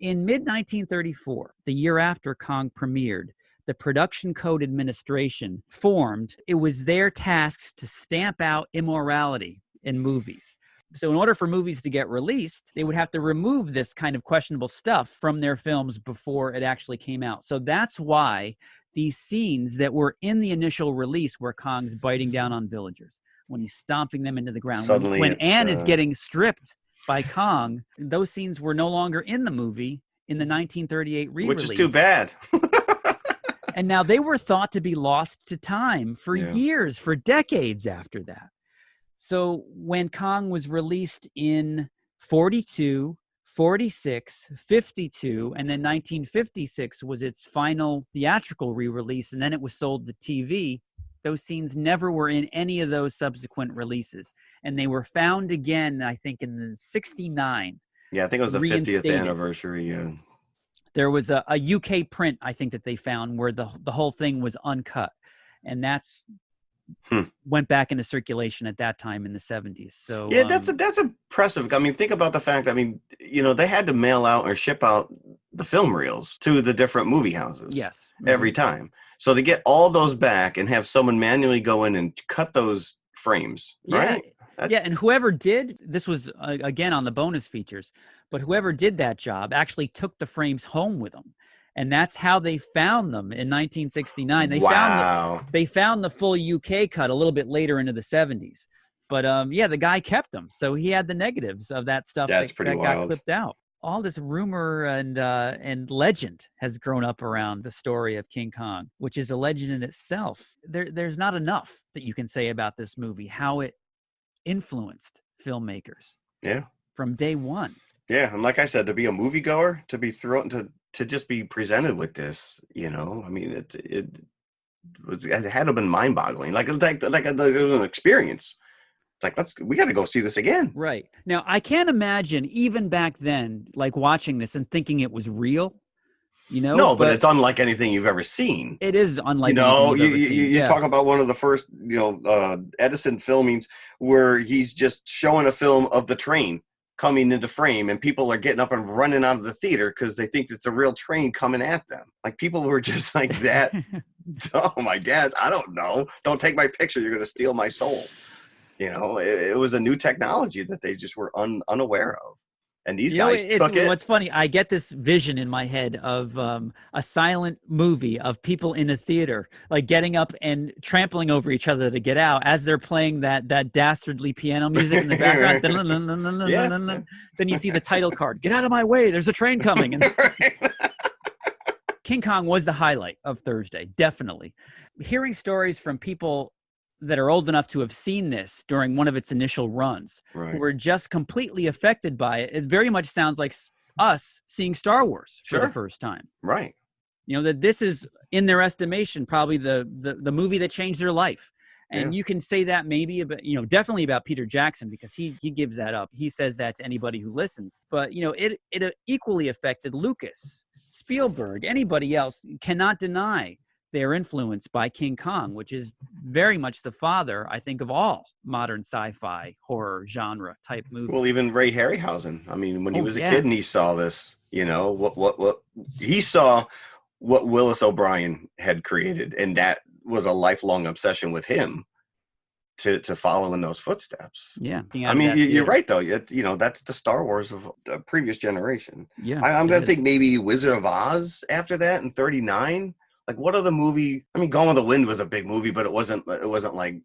In mid-1934, the year after Kong premiered, the Production Code Administration formed. It was their task to stamp out immorality in movies. So in order for movies to get released, they would have to remove this kind of questionable stuff from their films before it actually came out. So that's why these scenes that were in the initial release where Kong's biting down on villagers, when he's stomping them into the ground, Suddenly when Anne is getting stripped by Kong, those scenes were no longer in the movie in the 1938 re-release. Which is too bad. And now they were thought to be lost to time for years, for decades after that. So when Kong was released in 42, 46, 52, and then 1956 was its final theatrical re-release, and then it was sold to TV. Those scenes never were in any of those subsequent releases. And they were found again, I think, in 69. Yeah, I think it was the 50th anniversary. Yeah. There was a UK print, I think, that they found where the whole thing was uncut. And that's went back into circulation at that time in the 70s. So yeah, that's impressive. I mean, think about the fact, they had to mail out or ship out the film reels to the different movie houses. Yes. Every time. So to get all those back and have someone manually go in and cut those frames, right? Yeah, and whoever did, this was, again, on the bonus features, but whoever did that job actually took the frames home with them. And that's how they found them in 1969. They found the full UK cut a little bit later into the 70s. But the guy kept them. So he had the negatives of that stuff that got clipped out. All this rumor and legend has grown up around the story of King Kong, which is a legend in itself. There's not enough that you can say about this movie, how it influenced filmmakers. Yeah. From day one. Yeah, and like I said, to be a moviegoer, to be thrown to just be presented with this, I mean, it had to have been mind-boggling. Like it was an experience. It's like, we got to go see this again. Right. Now, I can't imagine even back then, like watching this and thinking it was real, No, but it's unlike anything you've ever seen. It is unlike anything you've ever seen. You talk about one of the first, Edison filmings where he's just showing a film of the train coming into frame and people are getting up and running out of the theater because they think it's a real train coming at them. Like people were just like that. Oh my God, I don't know. Don't take my picture. You're going to steal my soul. It was a new technology that they just were unaware of. And these guys took it. What's funny, I get this vision in my head of a silent movie of people in a theater, like getting up and trampling over each other to get out as they're playing that dastardly piano music in the background. Then you see the title card, "Get out of my way, there's a train coming." And King Kong was the highlight of Thursday, definitely. Hearing stories from people that are old enough to have seen this during one of its initial runs, who were just completely affected by it. It very much sounds like us seeing Star Wars for the first time. Right. That this is, in their estimation, probably the movie that changed their life. And you can say that maybe about, definitely about Peter Jackson, because he gives that up. He says that to anybody who listens. But, it equally affected Lucas, Spielberg, anybody else cannot deny their influence by King Kong, which is very much the father, I think, of all modern sci-fi horror genre type movies. Well, even Ray Harryhausen. I mean, when he was a kid and he saw this, what he saw, what Willis O'Brien had created, and that was a lifelong obsession with him to follow in those footsteps. Yeah, I mean, you're right though. That's the Star Wars of the previous generation. Yeah, I'm gonna think maybe Wizard of Oz after that in '39. Like, what other movie? I mean, Gone with the Wind was a big movie, but it wasn't like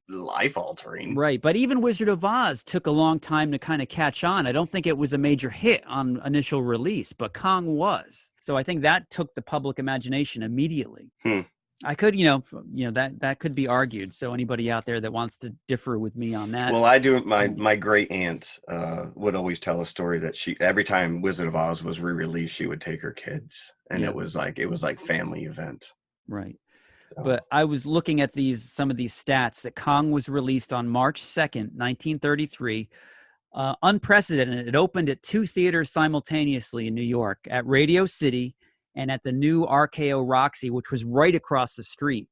life altering. Right, but even Wizard of Oz took a long time to kind of catch on. I don't think it was a major hit on initial release, but Kong was. So I think that took the public imagination immediately. I could, that could be argued. So anybody out there that wants to differ with me on that. Well, I do. My great aunt would always tell a story that every time Wizard of Oz was re-released, she would take her kids, and it was like family event. Right. So. But I was looking at some of these stats that Kong was released on March 2nd, 1933. Unprecedented. It opened at 2 theaters simultaneously in New York, at Radio City and at the new RKO Roxy, which was right across the street.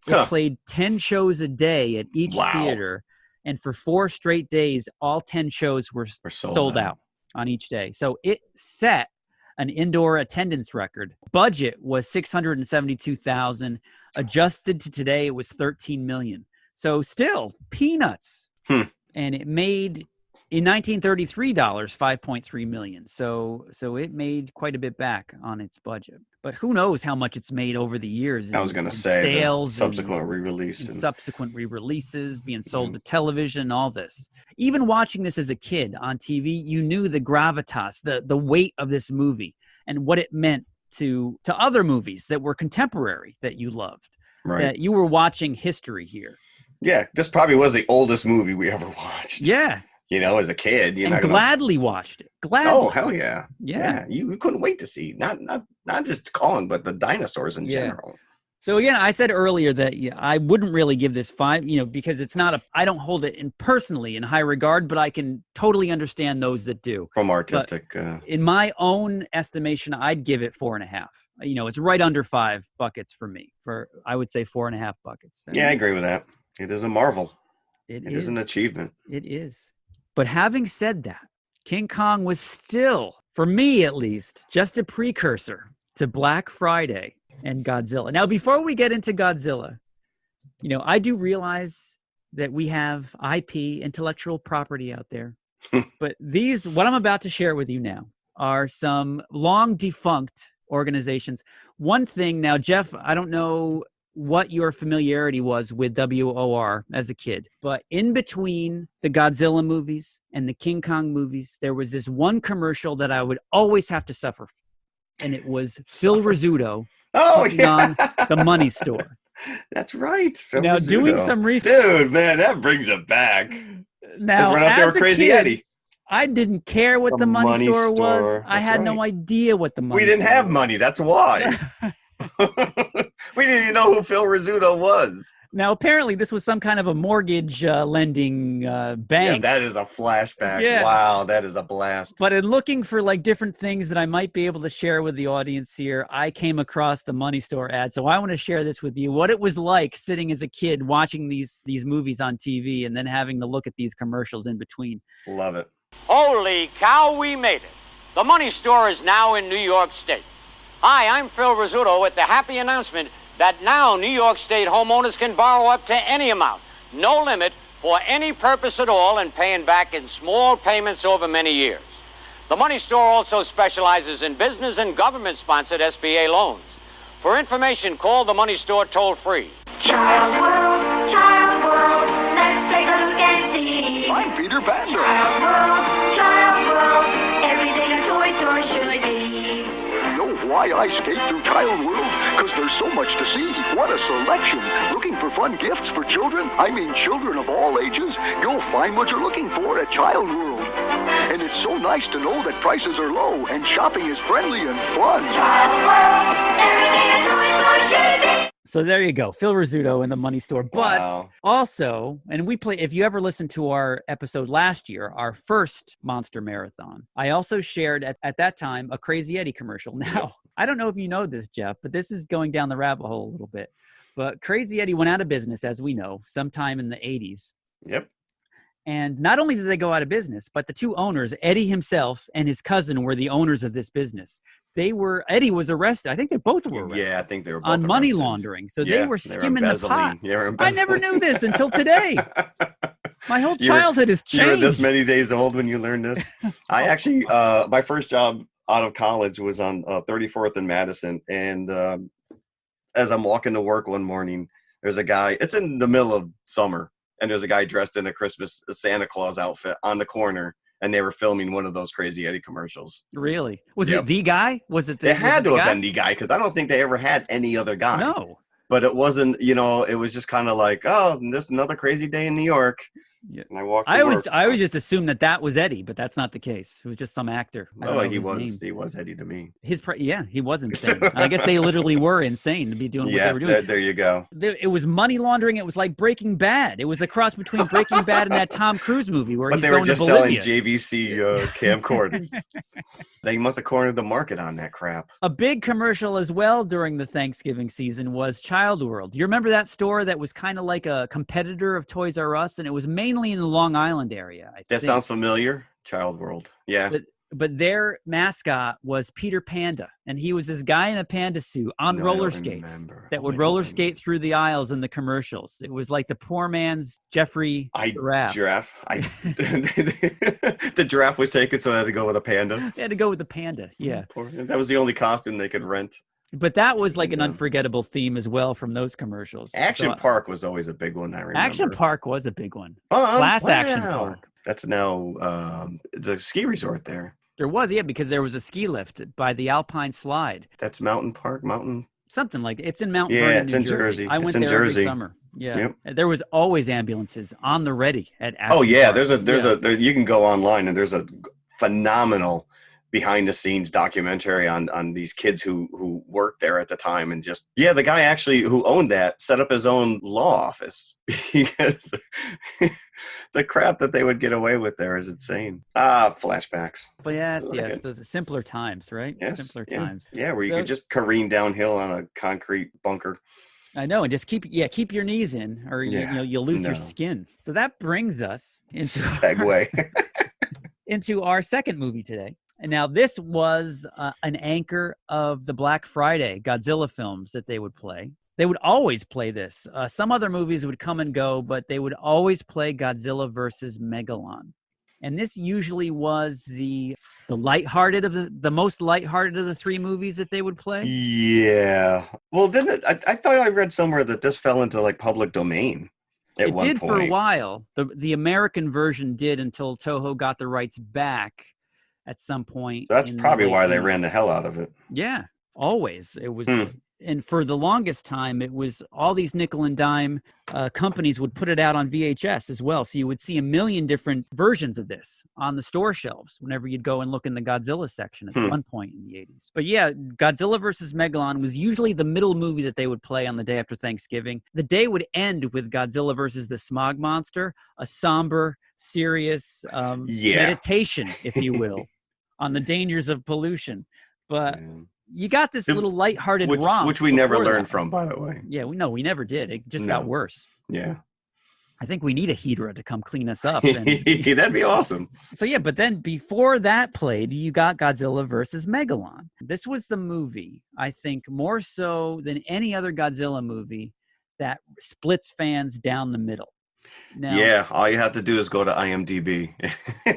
It played 10 shows a day at each theater. And for 4 straight days, all 10 shows were sold out on each day. So it set an indoor attendance record. Budget was $672,000. Adjusted to today, it was $13 million. So still peanuts. And it made, in 1933 dollars, $5.3 million. So it made quite a bit back on its budget. But who knows how much it's made over the years. I was going to say sales, subsequent re-release, subsequent re-releases, being sold to television, all this. Even watching this as a kid on TV, you knew the gravitas, the weight of this movie, and what it meant to other movies that were contemporary that you loved. Right. That you were watching history here. Yeah, this probably was the oldest movie we ever watched. Yeah. As a kid, gladly watched it. Gladly. Oh, hell yeah. Yeah. You couldn't wait to see not just Kong, but the dinosaurs in general. So again, I said earlier that I wouldn't really give this 5, because it's not I don't hold it personally in high regard, but I can totally understand those that do. From artistic. In my own estimation, I'd give it 4.5. It's right under 5 buckets for me. I would say 4.5 buckets. Yeah, I agree with that. It is a marvel. It is an achievement. It is. But having said that, King Kong was still for me at least, just a precursor to Black Friday and Godzilla. Now, before we get into Godzilla, I do realize that we have IP, intellectual property out there. But what I'm about to share with you now are some long defunct organizations. One thing now, Jeff, I don't know what your familiarity was with WOR as a kid, but in between the Godzilla movies and the King Kong movies, there was this one commercial that I would always have to suffer. And it was Phil Rizzuto on the Money Store. That's right. Phil now, Rizzuto. Doing some research. Dude, man, that brings it back. Now, right up there with Crazy Eddie. I didn't care what the money store was. I had no idea what the money We didn't store have was. money. That's why. We didn't even know who Phil Rizzuto was. Now, apparently, this was some kind of a mortgage lending bank. Yeah, that is a flashback. Yeah. Wow, that is a blast. But in looking for different things that I might be able to share with the audience here, I came across the Money Store ad. So I want to share this with you. What it was like sitting as a kid watching these movies on TV and then having to look at these commercials in between. Love it. Holy cow, we made it. The Money Store is now in New York State. Hi, I'm Phil Rizzuto with the happy announcement that now New York State homeowners can borrow up to any amount, no limit, for any purpose at all, and paying back in small payments over many years. The Money Store also specializes in business and government-sponsored SBA loans. For information, call the Money Store toll-free. Child world, let's take a look and see. I'm Peter Pan. Child world, everything a toy store should be. Know why I skate through Child World? Because there's so much to see. What a selection. Looking for fun gifts for children? I mean children of all ages? You'll find what you're looking for at Child World. And it's so nice to know that prices are low and shopping is friendly and fun. Child world, everything a toy store should be. So there you go, Phil Rizzuto in the Money Store. But Wow. also, and if you ever listened to our episode last year, our first Monster Marathon, I also shared at that time a Crazy Eddie commercial. Now, I don't know if you know this, Jeff, but this is going down the rabbit hole a little bit. But Crazy Eddie went out of business, as we know, sometime in the 80s. Yep. And not only did they go out of business, but the two owners, Eddie himself and his cousin, were the owners of this business. Eddie was arrested. I think they both were arrested. Yeah, I think they were both on money arrested. laundering. So they were skimming the pot. They were I never knew this until today. My whole You were- childhood has changed. You were this many days old when you learned this. I actually, my first job out of college was on 34th and Madison. And as I'm walking to work one morning, there's a guy, it's in the middle of summer, and there's a guy dressed in a Christmas Santa Claus outfit on the corner, and they were filming one of those Crazy Eddie commercials. Really? Was Yep. it the guy? Was it the It had to the have guy? been the guy, because I don't think they ever had any other guy. No. But it wasn't, it was just kind of like, oh, this another crazy day in New York. Yeah. And I walked to I work. always just assumed that was Eddie, but that's not the case. It was just some actor. I don't Oh, know he his was. name. He was Eddie to me. He was insane. I guess they literally were insane to be doing what they Yes, were doing. there you go. It was money laundering. It was like Breaking Bad. It was a cross between Breaking Bad and that Tom Cruise movie where But he's they were going just to selling Bolivia. JVC camcorders. They must have cornered the market on that crap. A big commercial as well during the Thanksgiving season was Child World. You remember that store that was kind of like a competitor of Toys R Us, and it was mainly in the Long Island area, I That think. sounds familiar. Child World. Yeah. But their mascot was Peter Panda, and he was this guy in a panda suit on No, I roller don't skates remember. that would I don't roller remember. skate through the aisles in the commercials. It was like the poor man's Jeffrey Giraffe. Giraffe. The giraffe was taken, so they had to go with a panda. They had to go with the panda, yeah. That was the only costume they could rent. But that was like an Yeah. unforgettable theme as well from those commercials. Action So, Park was always a big one, I remember. Action Park was a big one. Oh, Class Action wow. Park. That's now the ski resort there. There was, yeah, because there was a ski lift by the Alpine Slide. That's Mountain Park, Something like it's in Mount Yeah, Vernon, it's New in Jersey. Jersey. I It's went in there Jersey. every summer. Yeah, Yep. there was always ambulances on the ready at Action Oh yeah, Park. there's you can go online and there's a phenomenal behind the scenes documentary on these kids who worked there at the time, and just the guy actually who owned that set up his own law office because the crap that they would get away with there is insane. Flashbacks. But yes, Like yes, it. those are simpler times, right? Yes, Simpler yeah. times. Yeah, where you So- could just careen downhill on a concrete bunker. I know, and just keep your knees in, or Yeah, you'll lose your no. skin. So that brings us into Segue. into our second movie today. And now this was an anchor of the Black Friday Godzilla films that they would play. They would always play this. Some other movies would come and go, but they would always play Godzilla versus Megalon. And this usually was the lighthearted of the most lighthearted of the three movies that they would play. Yeah. Well, didn't it? I thought I read somewhere that this fell into like public domain. At one It did point. for a while. The American version did until Toho got the rights back at some point. So that's probably late why they 80s. ran the hell out of it. Yeah, always. It was, and for the longest time, it was all these nickel and dime companies would put it out on VHS as well. So you would see a million different versions of this on the store shelves whenever you'd go and look in the Godzilla section at one point in the 80s. But yeah, Godzilla versus Megalon was usually the middle movie that they would play on the day after Thanksgiving. The day would end with Godzilla versus the Smog Monster, a somber, serious meditation, if you will, on the dangers of pollution. But you got this little lighthearted romp. Which we never learned from, by the way. Yeah, we never did. It just got worse. Yeah. I think we need a Hedra to come clean us up. That'd be awesome. So yeah, but then before that played, you got Godzilla versus Megalon. This was the movie, I think, more so than any other Godzilla movie that splits fans down the middle. Now, yeah, all you have to do is go to IMDb.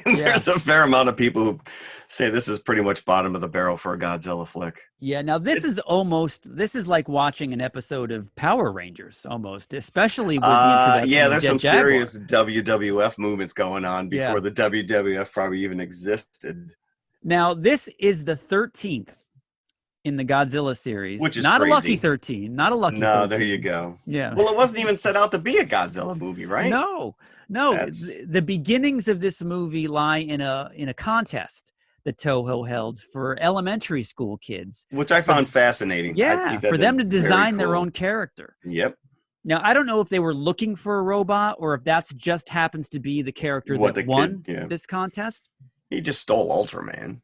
There's a fair amount of people who say this is pretty much bottom of the barrel for a Godzilla flick. Yeah, now this is like watching an episode of Power Rangers almost, especially with the introduction of there's Jet some Jaguar. serious WWF movements going on before the WWF probably even existed. Now, this is the 13th in the Godzilla series. Which is not crazy. A lucky 13. Not a lucky 13. No, there you go. Yeah. Well, it wasn't even set out to be a Godzilla movie, right? No. The beginnings of this movie lie in a contest that Toho held for elementary school kids. Which I found fascinating. Yeah, for them to design their own character. Yep. Now, I don't know if they were looking for a robot or if that's just happens to be the character that won this contest. He just stole Ultraman.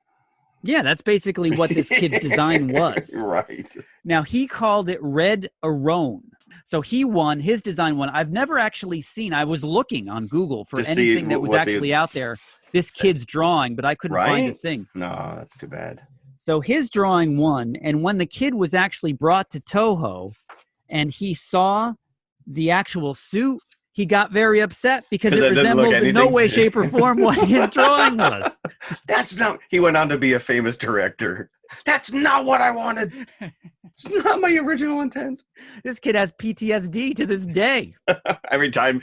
Yeah, that's basically what this kid's design was. Right. Now, he called it Red Arone. So he won, his design won. I've never actually seen, I was looking on Google for anything that was actually out there, this kid's drawing, but I couldn't find a thing. No, that's too bad. So his drawing won, and when the kid was actually brought to Toho and he saw the actual suit, he got very upset because it resembled in no way, shape, or form what his drawing was. He went on to be a famous director. That's not what I wanted. It's not my original intent. This kid has PTSD to this day. every time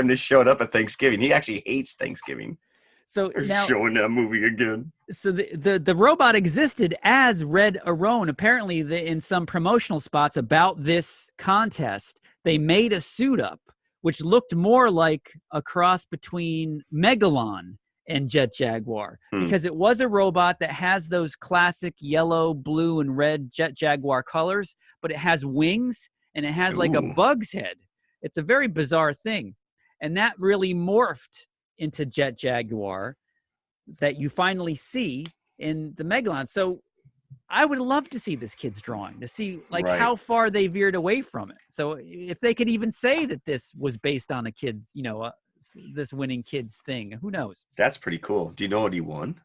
this showed up at Thanksgiving, he actually hates Thanksgiving. So now showing that movie again. So the robot existed as Red Arone. Apparently, in some promotional spots about this contest, they made a suit up which looked more like a cross between Megalon and Jet Jaguar, because it was a robot that has those classic yellow, blue, and red Jet Jaguar colors, but it has wings and it has like a bug's head. It's a very bizarre thing. And that really morphed into Jet Jaguar that you finally see in the Megalon. So I would love to see this kid's drawing, to see how far they veered away from it. So if they could even say that this was based on a kid's, this winning kid's thing, who knows? That's pretty cool. Do you know what he won?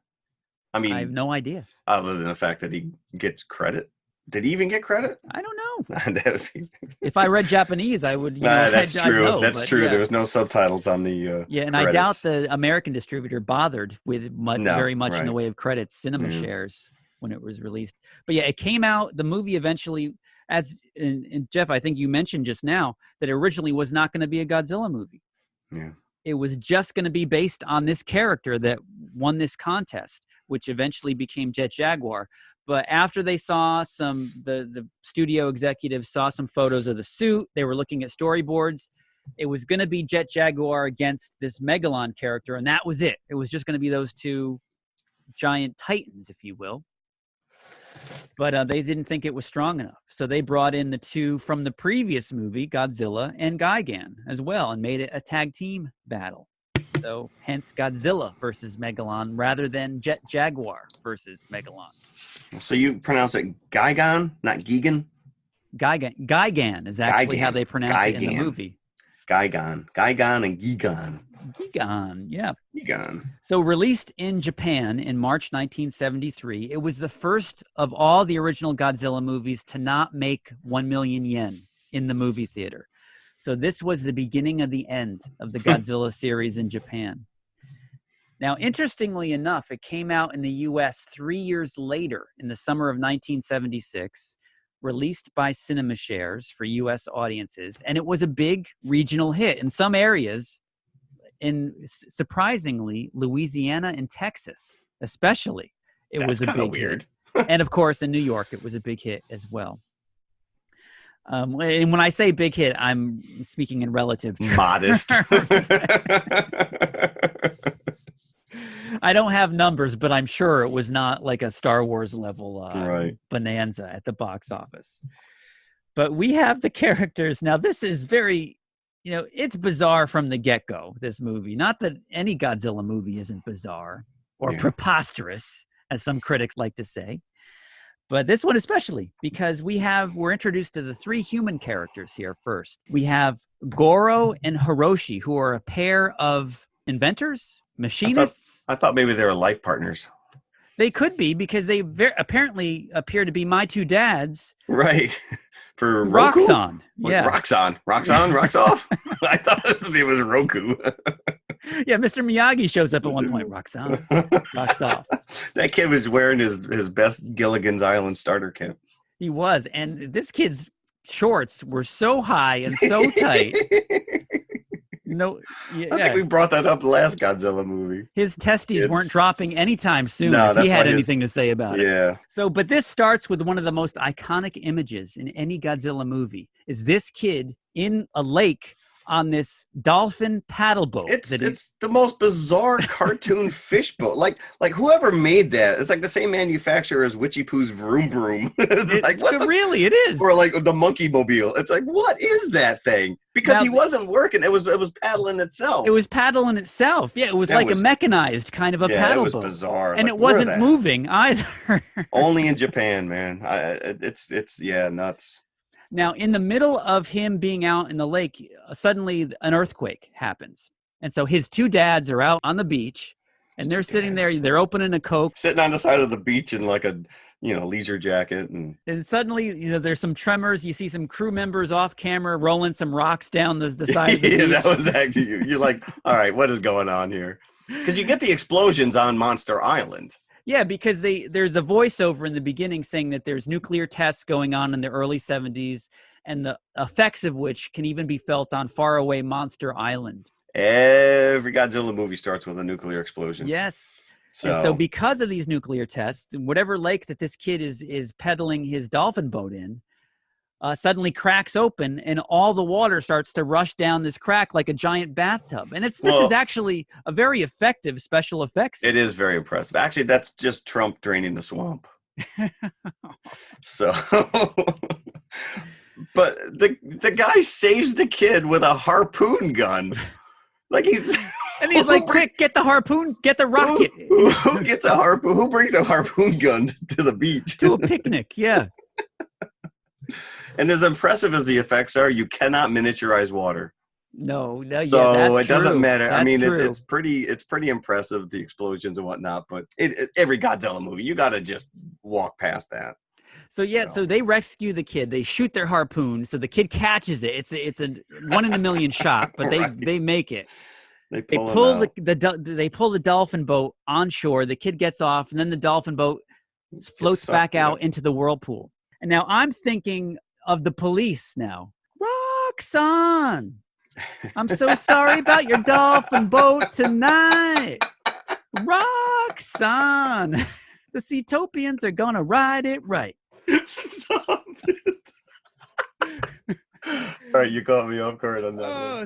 I mean, I have no idea. Other than the fact that he gets credit. Did he even get credit? I don't know. That would be... If I read Japanese, I would. That's true. I'd know, that's true. Yeah. There was no subtitles on the. And credits. I doubt the American distributor bothered with very much in the way of credits. Cinema shares when it was released. But yeah, it came out. The movie eventually, and Jeff, I think you mentioned just now that it originally was not going to be a Godzilla movie. Yeah. It was just going to be based on this character that won this contest, which eventually became Jet Jaguar. But after they saw the studio executives saw some photos of the suit, they were looking at storyboards. It was going to be Jet Jaguar against this Megalon character, and that was it. It was just going to be those two giant titans, if you will. But they didn't think it was strong enough. So they brought in the two from the previous movie, Godzilla and Gigan, as well, and made it a tag team battle. So hence Godzilla versus Megalon rather than Jet Jaguar versus Megalon. So you pronounce it Gigan, not Gigan? Gigan is actually how they pronounce it in the movie. Gigan and Gigan. Gigan, yeah. Gigan. So released in Japan in March 1973, it was the first of all the original Godzilla movies to not make 1 million yen in the movie theater. So this was the beginning of the end of the Godzilla series in Japan. Now, interestingly enough, it came out in the U.S. 3 years later in the summer of 1976, released by CinemaShares for U.S. audiences, and it was a big regional hit in some areas, surprisingly, Louisiana and Texas, especially. It was a big weird. hit. And of course, in New York, it was a big hit as well. And when I say big hit, I'm speaking in relative terms. Modest. I don't have numbers, but I'm sure it was not like a Star Wars level bonanza at the box office. But we have the characters. Now, this is very, it's bizarre from the get-go, this movie. Not that any Godzilla movie isn't bizarre or preposterous, as some critics like to say. But this one especially, because we're introduced to the three human characters here first. We have Goro and Hiroshi, who are a pair of inventors, machinists. I thought maybe they were life partners. They could be, because they apparently appear to be my two dads. Right. For Roku? Roxxon. Yeah. Roxxon. Rocks off? I thought his name was Roku. Yeah, Mr. Miyagi shows up at one point. Roxxon. Rocks off. That kid was wearing his best Gilligan's Island starter kit. He was. And this kid's shorts were so high and so tight. I think we brought that up last Godzilla movie. His testes weren't dropping anytime soon if he had anything to say about it. Yeah. So, but this starts with one of the most iconic images in any Godzilla movie, is this kid in a lake on this dolphin paddle boat. It's the most bizarre cartoon fish boat. Like whoever made that, it's like the same manufacturer as Witchy Poo's Vroom Vroom. Really, it is. Or like the Monkey Mobile. It's like, what is that thing? Because he wasn't working. It was paddling itself. It was paddling itself. Yeah, it was a mechanized kind of a paddle boat. It was bizarre. And it wasn't moving either. Only in Japan, man. It's nuts. Now, in the middle of him being out in the lake, suddenly an earthquake happens. And so his two dads are out on the beach, and they're sitting there. They're opening a Coke. Sitting on the side of the beach in like a, leisure jacket. And suddenly, there's some tremors. You see some crew members off camera rolling some rocks down the side of the beach. Yeah, that was actually you. You're like, all right, what is going on here? Because you get the explosions on Monster Island. Yeah, because there's a voiceover in the beginning saying that there's nuclear tests going on in the early 70s, and the effects of which can even be felt on faraway Monster Island. Every Godzilla movie starts with a nuclear explosion. Yes. So because of these nuclear tests, whatever lake that this kid is pedaling his dolphin boat in, suddenly cracks open, and all the water starts to rush down this crack like a giant bathtub. And this is actually a very effective special effects. It is very impressive. Actually, that's just Trump draining the swamp. So, but the guy saves the kid with a harpoon gun. Like he's like, quick, get the harpoon, get the rocket. Who gets a harpoon? Who brings a harpoon gun to the beach? To a picnic, yeah. And as impressive as the effects are, you cannot miniaturize water. No, so that's it doesn't matter. That's it's pretty impressive, the explosions and whatnot. But every Godzilla movie, you got to just walk past that. So they rescue the kid. They shoot their harpoon, so the kid catches it. It's a 1 in a million shot, but they make it. They pull the dolphin boat on shore. The kid gets off, and then the dolphin boat floats back out into the whirlpool. And now I'm thinking of the police now. Roxxon, I'm so sorry about your dolphin boat tonight. Roxxon, the Seatopians are going to ride it right. Stop it. All right, you caught me off guard on that one.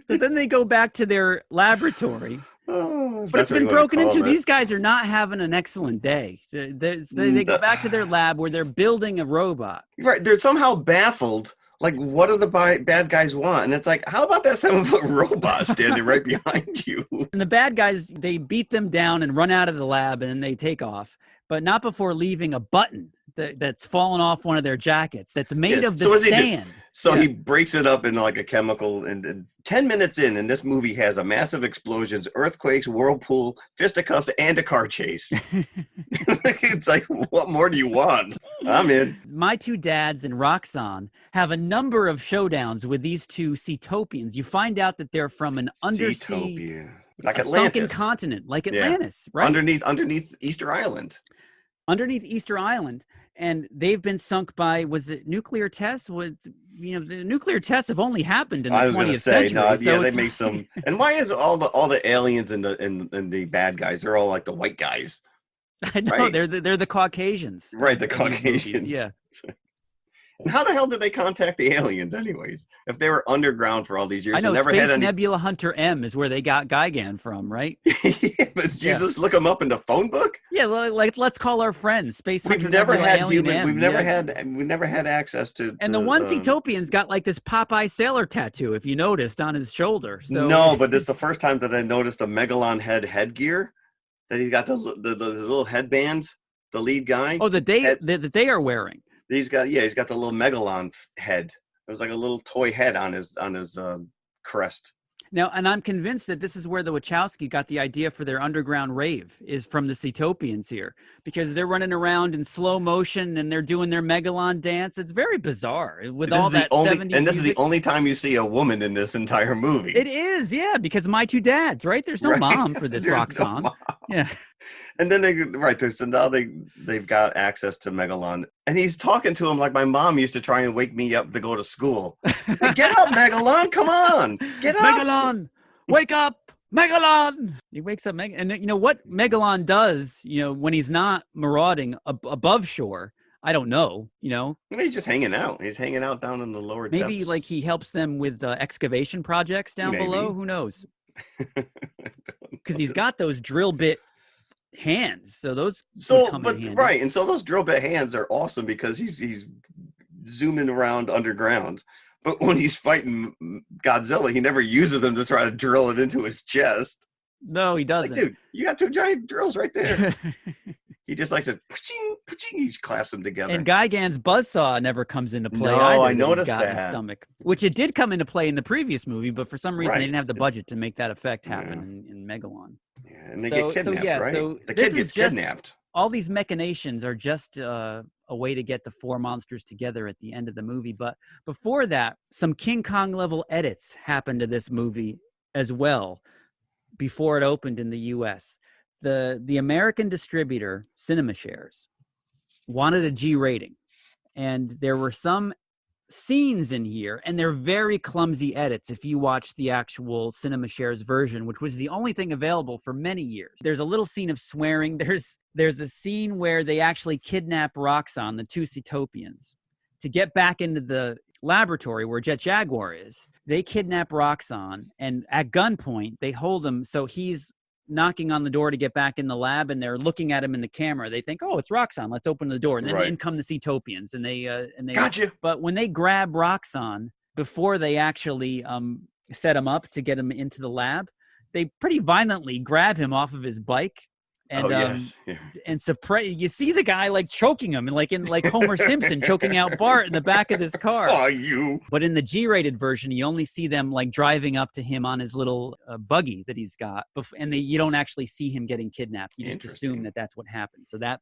So then they go back to their laboratory. But it's been broken into. These guys are not having an excellent day. They go back to their lab where they're building a robot. Right. They're somehow baffled. Like, what do the bad guys want? And it's like, how about that 7-foot robot standing right behind you? And the bad guys, they beat them down and run out of the lab, and then they take off. But not before leaving a button that's fallen off one of their jackets that's made of the so what does he do? sand. So he breaks it up into like a chemical, and 10 minutes in, and this movie has a massive explosions, earthquakes, whirlpool, fisticuffs, and a car chase. It's like, what more do you want? I'm in. My Two Dads and Roxanne have a number of showdowns with these two Seatopians. You find out that they're from an undersea, Seatopia. Like a sunken Atlantis. continent, like Atlantis, right? Underneath Easter Island. Underneath Easter Island, and they've been sunk by, was it nuclear tests? The nuclear tests have only happened in the 20th century. So they make some. And why is all the aliens and the bad guys? They're all like the white guys. I know, right? They're the Caucasians. Right, the Caucasians. Yeah. And how the hell did they contact the aliens, anyways? If they were underground for all these years, I know. And never Space had any... Nebula Hunter M is where they got Gigan from, right? Yeah, but you just look them up in the phone book. Yeah, like let's call our friends Space Hunter. We've never Nebula, had Alien human. M. We've never had access to. And the one Seatopian's got like this Popeye sailor tattoo, if you noticed, on his shoulder. So no, but it's the first time that I noticed a Megalon headgear. That he's got the little headbands. The lead guy. Oh, that they are wearing. He's got the little Megalon head. It was like a little toy head on his crest. Now, and I'm convinced that this is where the Wachowski got the idea for their underground rave, is from the Seatopians here, because they're running around in slow motion and they're doing their Megalon dance. It's very bizarre with all that 70s and this music. Is the only time you see a woman in this entire movie. It is, yeah, because My Two Dads, right? There's no mom for this rock song. Yeah. And then so now they've got access to Megalon, and he's talking to him like my mom used to try and wake me up to go to school. Like, get up, Megalon! Come on, get up, Megalon! Wake up, Megalon! He wakes up, and you know what Megalon does? You know, when he's not marauding above shore, I don't know. You know, he's just hanging out. He's hanging out down in the lower maybe depths. Like he helps them with excavation projects down below. Who knows? Because he's got those drill bit hands, so those come in handy. Right, and so those drill bit hands are awesome because he's zooming around underground. But when he's fighting Godzilla, he never uses them to try to drill it into his chest. No, he doesn't. Like, dude, you got two giant drills right there. He just likes to he claps them together. And Gigan's buzzsaw never comes into play. No, either, I noticed that. In his stomach, which it did come into play in the previous movie, but for some reason they didn't have the budget to make that effect happen in Megalon. Yeah, and they get kidnapped, right? So the kid gets kidnapped. All these machinations are just a way to get the four monsters together at the end of the movie. But before that, some King Kong level edits happened to this movie as well before it opened in the U.S. The American distributor, CinemaShares, wanted a G rating. And there were some scenes in here, and they're very clumsy edits if you watch the actual CinemaShares version, which was the only thing available for many years. There's a little scene of swearing. There's a scene where they actually kidnap Roxanne, the two Seatopians, to get back into the laboratory where Jet Jaguar is. They kidnap Roxanne, and at gunpoint, they hold him. So he's knocking on the door to get back in the lab, and they're looking at him in the camera. They think, oh, it's Roxanne. Let's open the door. And then in come the Seatopians, and they gotcha. But when they grab Roxanne, before they actually set him up to get him into the lab, they pretty violently grab him off of his bike. And and suppress. You see the guy like choking him, and like Homer Simpson choking out Bart in the back of his car. Oh, you! But in the G-rated version, you only see them like driving up to him on his little buggy that he's got, and you don't actually see him getting kidnapped. You just assume that that's what happened. So that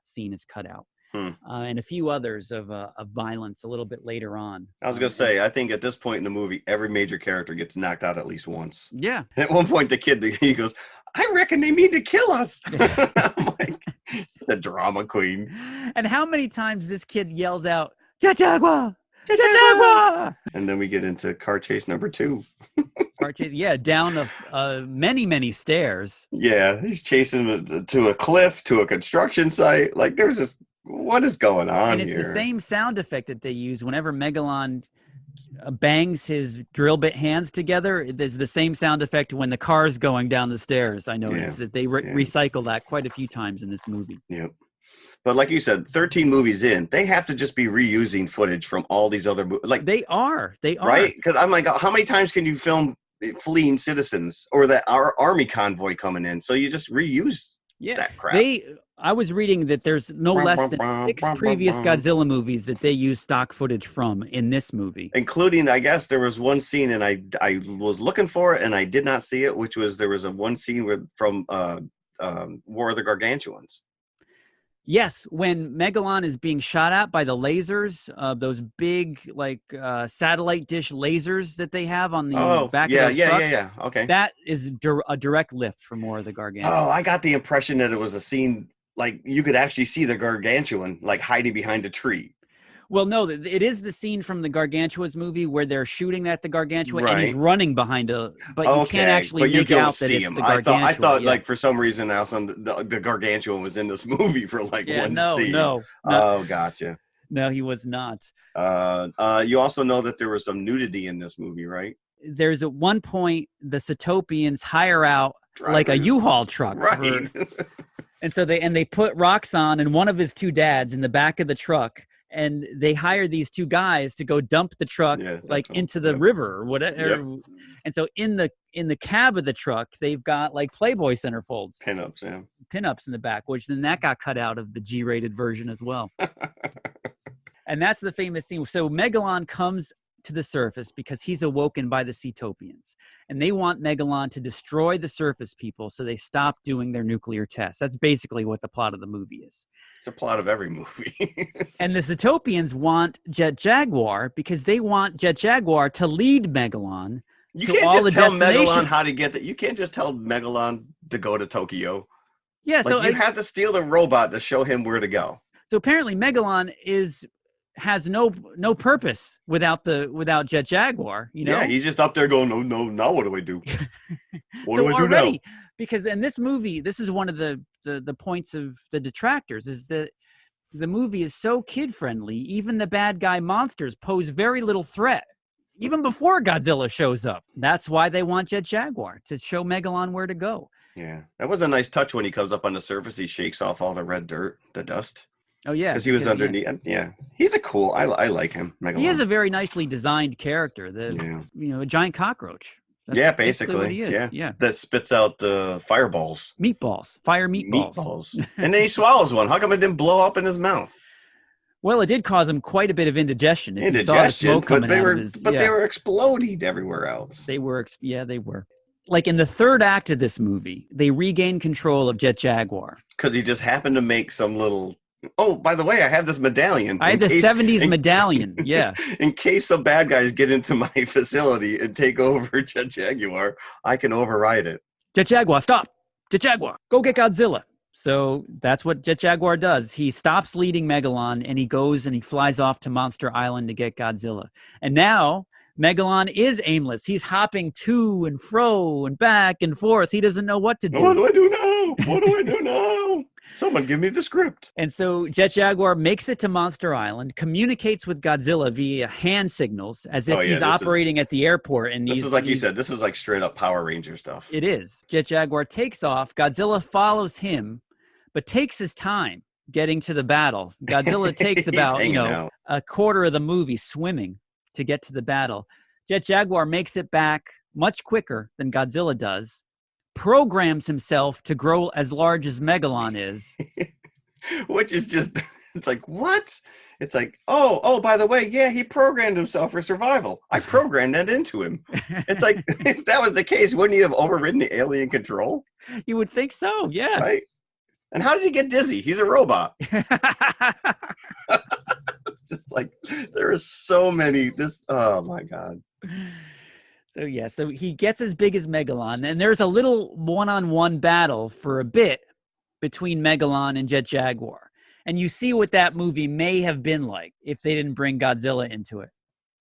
scene is cut out. And a few others of violence a little bit later on. I was going to say, I think at this point in the movie, every major character gets knocked out at least once. Yeah. At one point, the kid, he goes, I reckon they mean to kill us. I'm like, the drama queen. And how many times this kid yells out, Jet Jaguar! Jet Jaguar! And then we get into car chase number 2. Car chase, down many, many stairs. Yeah, he's chasing him to a cliff, to a construction site. Like, there's just, what is going on here? And it's the same sound effect that they use whenever Megalon bangs his drill bit hands together. There's the same sound effect when the car's going down the stairs. I noticed that they recycle that quite a few times in this movie. Yep. But like you said, 13 movies in, they have to just be reusing footage from all these other movies. Like they are right. Because I'm like, how many times can you film fleeing citizens or our army convoy coming in? So you just reuse that crap. I was reading that there's no less than 6 previous Godzilla movies that they use stock footage from in this movie. Including, I guess, there was one scene, and I was looking for it, and I did not see it, which was there was one scene from War of the Gargantuans. Yes, when Megalon is being shot at by the lasers, those big satellite dish lasers that they have on the back of those trucks. Yeah. Okay. That is a direct lift from War of the Gargantuans. Oh, I got the impression that it was a scene like you could actually see the Gargantuan like hiding behind a tree. Well, no, it is the scene from the Gargantua's movie where they're shooting at the Gargantua and he's Right. running behind but you can't actually make out that it's the Gargantua. I thought like for some reason the Gargantuan was in this movie for like one scene. No. Oh, gotcha. No, he was not. You also know that there was some nudity in this movie, right? There's at one point the Cetopians hire out like a Drivers. U-Haul truck. Right. And so they put Roxxon and one of his 2 dads in the back of the truck. And they hire these 2 guys to go dump the truck into the river or whatever. Yep. And so in the cab of the truck, they've got like Playboy centerfolds, pinups in the back, which then that got cut out of the G-rated version as well. And that's the famous scene. So Megalon comes to the surface because he's awoken by the Cetopians, and they want Megalon to destroy the surface people so they stop doing their nuclear tests. That's basically what the plot of the movie is. It's a plot of every movie. And the Cetopians want Jet Jaguar because they want Jet Jaguar to lead Megalon. You to can't all just the tell Megalon destinations. how to get that. You can't just tell Megalon to go to Tokyo. Yeah, Like so you have to steal the robot to show him where to go. so apparently Megalon has no purpose without Jet Jaguar. You know, Yeah, he's just up there going, no. Now what do I do? What so do I do already, now? because in this movie, this is one of the points of the detractors is that the movie is so kid friendly. Even the bad guy monsters pose very little threat, even before Godzilla shows up. That's why they want Jet Jaguar, to show Megalon where to go. Yeah, that was a nice touch when he comes up on the surface. He shakes off all the red dirt, the dust. Oh yeah, Because he was underneath. Yeah, he's a cool. I like him. Megalon. He is a very nicely designed character. A giant cockroach. That's basically what he is. Yeah. That spits out the fireballs. Fire meatballs. And then he swallows one. How come it didn't blow up in his mouth? Well, it did cause him quite a bit of indigestion. If you saw the smoke but coming they out were of his, they were exploding everywhere else. They were. Like in the third act of this movie, they regain control of Jet Jaguar. Because he just happened to make some little. Oh, by the way, I have this medallion. I had the 70s medallion. Yeah. In case some bad guys get into my facility and take over Jet Jaguar, I can override it. Jet Jaguar, stop. Jet Jaguar, go get Godzilla. So that's what Jet Jaguar does. He stops leading Megalon and he goes and he flies off to Monster Island to get Godzilla. And now Megalon is aimless. He's hopping to and fro and back and forth. He doesn't know what to do. What do I do now? What do I do now? Someone give me the script. And so Jet Jaguar makes it to Monster Island, communicates with Godzilla via hand signals as if he's operating at the airport. And this is like you said, this is like straight up Power Ranger stuff. It is. Jet Jaguar takes off. Godzilla follows him, but takes his time getting to the battle. Godzilla takes about a quarter of the movie swimming to get to the battle. Jet Jaguar makes it back much quicker than Godzilla does, programs himself to grow as large as Megalon is. Which is just, it's like, what? It's like, oh, by the way, yeah, he programmed himself for survival. I programmed that into him. It's like, if that was the case, wouldn't he have overridden the alien control? You would think so, yeah. Right? And how does he get dizzy? He's a robot. Just like, there are so many, oh my God. So he gets as big as Megalon, and there's a little one-on-one battle for a bit between Megalon and Jet Jaguar. And you see what that movie may have been like if they didn't bring Godzilla into it.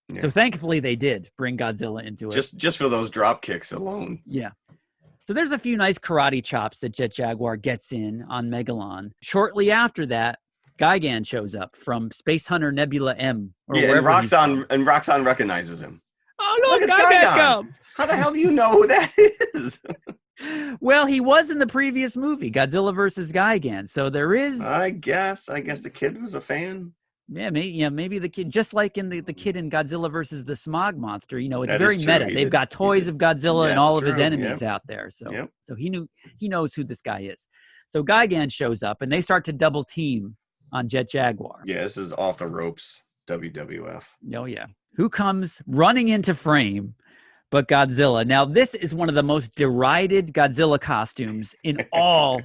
Yeah. So thankfully they did bring Godzilla into it. Just for those drop kicks alone. Yeah. So there's a few nice karate chops that Jet Jaguar gets in on Megalon. Shortly after that, Gigan shows up from Space Hunter Nebula M. And Roxxon recognizes him. Oh, look Gigan come! How the hell do you know who that is? Well, he was in the previous movie, Godzilla vs. Gigan. So there is. I guess the kid was a fan. Yeah, maybe the kid, just like in the kid in Godzilla versus the Smog Monster, it's That very is true. meta. He They've did- got toys of Godzilla and That's all of his true. enemies Yep. out there. So, Yep. so he knows who this guy is. So Gigan shows up and they start to double team on Jet Jaguar. Yeah, this is off the ropes WWF. Oh yeah. Who comes running into frame but Godzilla? Now, this is one of the most derided Godzilla costumes in all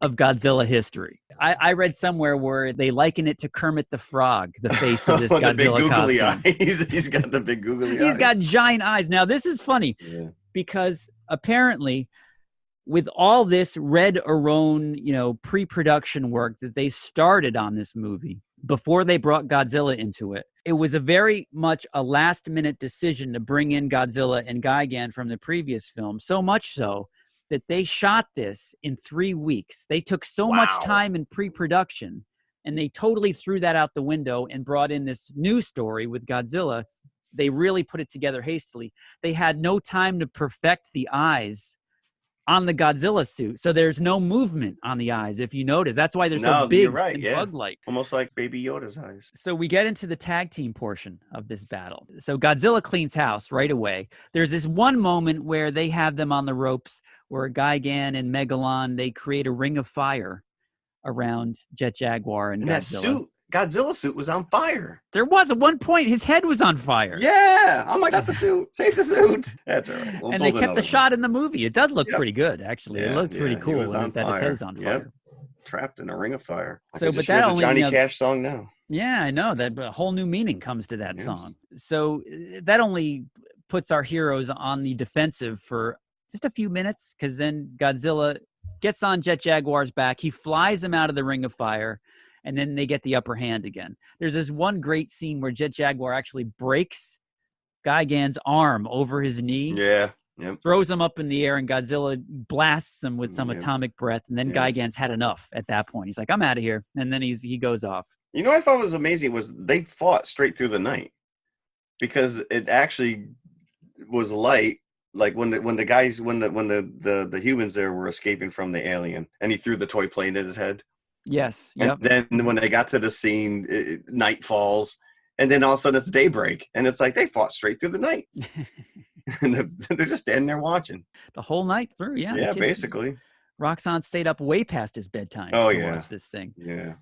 of Godzilla history. I read somewhere where they liken it to Kermit the Frog, the face of this the Godzilla big googly costume. eyes. He's got the big googly eyes. He's got giant eyes. Now, this is funny because apparently with all this Red Aron, pre-production work that they started on this movie before they brought Godzilla into it, it was a very much a last-minute decision to bring in Godzilla and Gigan from the previous film, so much so that they shot this in 3 weeks. They took so much time in pre-production, and they totally threw that out the window and brought in this new story with Godzilla. They really put it together hastily. They had no time to perfect the eyes on the Godzilla suit, so there's no movement on the eyes. If you notice, that's why they're so big and bug-like, almost like Baby Yoda's eyes. So we get into the tag team portion of this battle. So Godzilla cleans house right away. There's this one moment where they have them on the ropes, where Gigan and Megalon, they create a ring of fire around Jet Jaguar and Godzilla. Godzilla suit was on fire. There was at one point his head was on fire. Yeah. Oh my God, the suit. Save the suit. That's all right. And they kept the shot in the movie. It does look pretty good, actually. It looked pretty cool that his head is on fire. Trapped in a ring of fire. But that the only Johnny Cash song now. Yeah, I know that a whole new meaning comes to that song. So that only puts our heroes on the defensive for just a few minutes, because then Godzilla gets on Jet Jaguar's back. He flies him out of the ring of fire. And then they get the upper hand again. There's this one great scene where Jet Jaguar actually breaks Gigan's arm over his knee. Yeah. Throws him up in the air, and Godzilla blasts him with some atomic breath. And then Gigan's had enough at that point. He's like, I'm out of here. And then he goes off. You know what I thought was amazing was they fought straight through the night, because it actually was light. Like when the humans there were escaping from the alien, and he threw the toy plane at his head. Yes. Yep. And then when they got to the scene, night falls, and then all of a sudden it's daybreak, and it's like they fought straight through the night, and they're just standing there watching the whole night through. Yeah. Yeah, basically. Roxanne stayed up way past his bedtime. Oh to yeah. watch this thing. Yeah.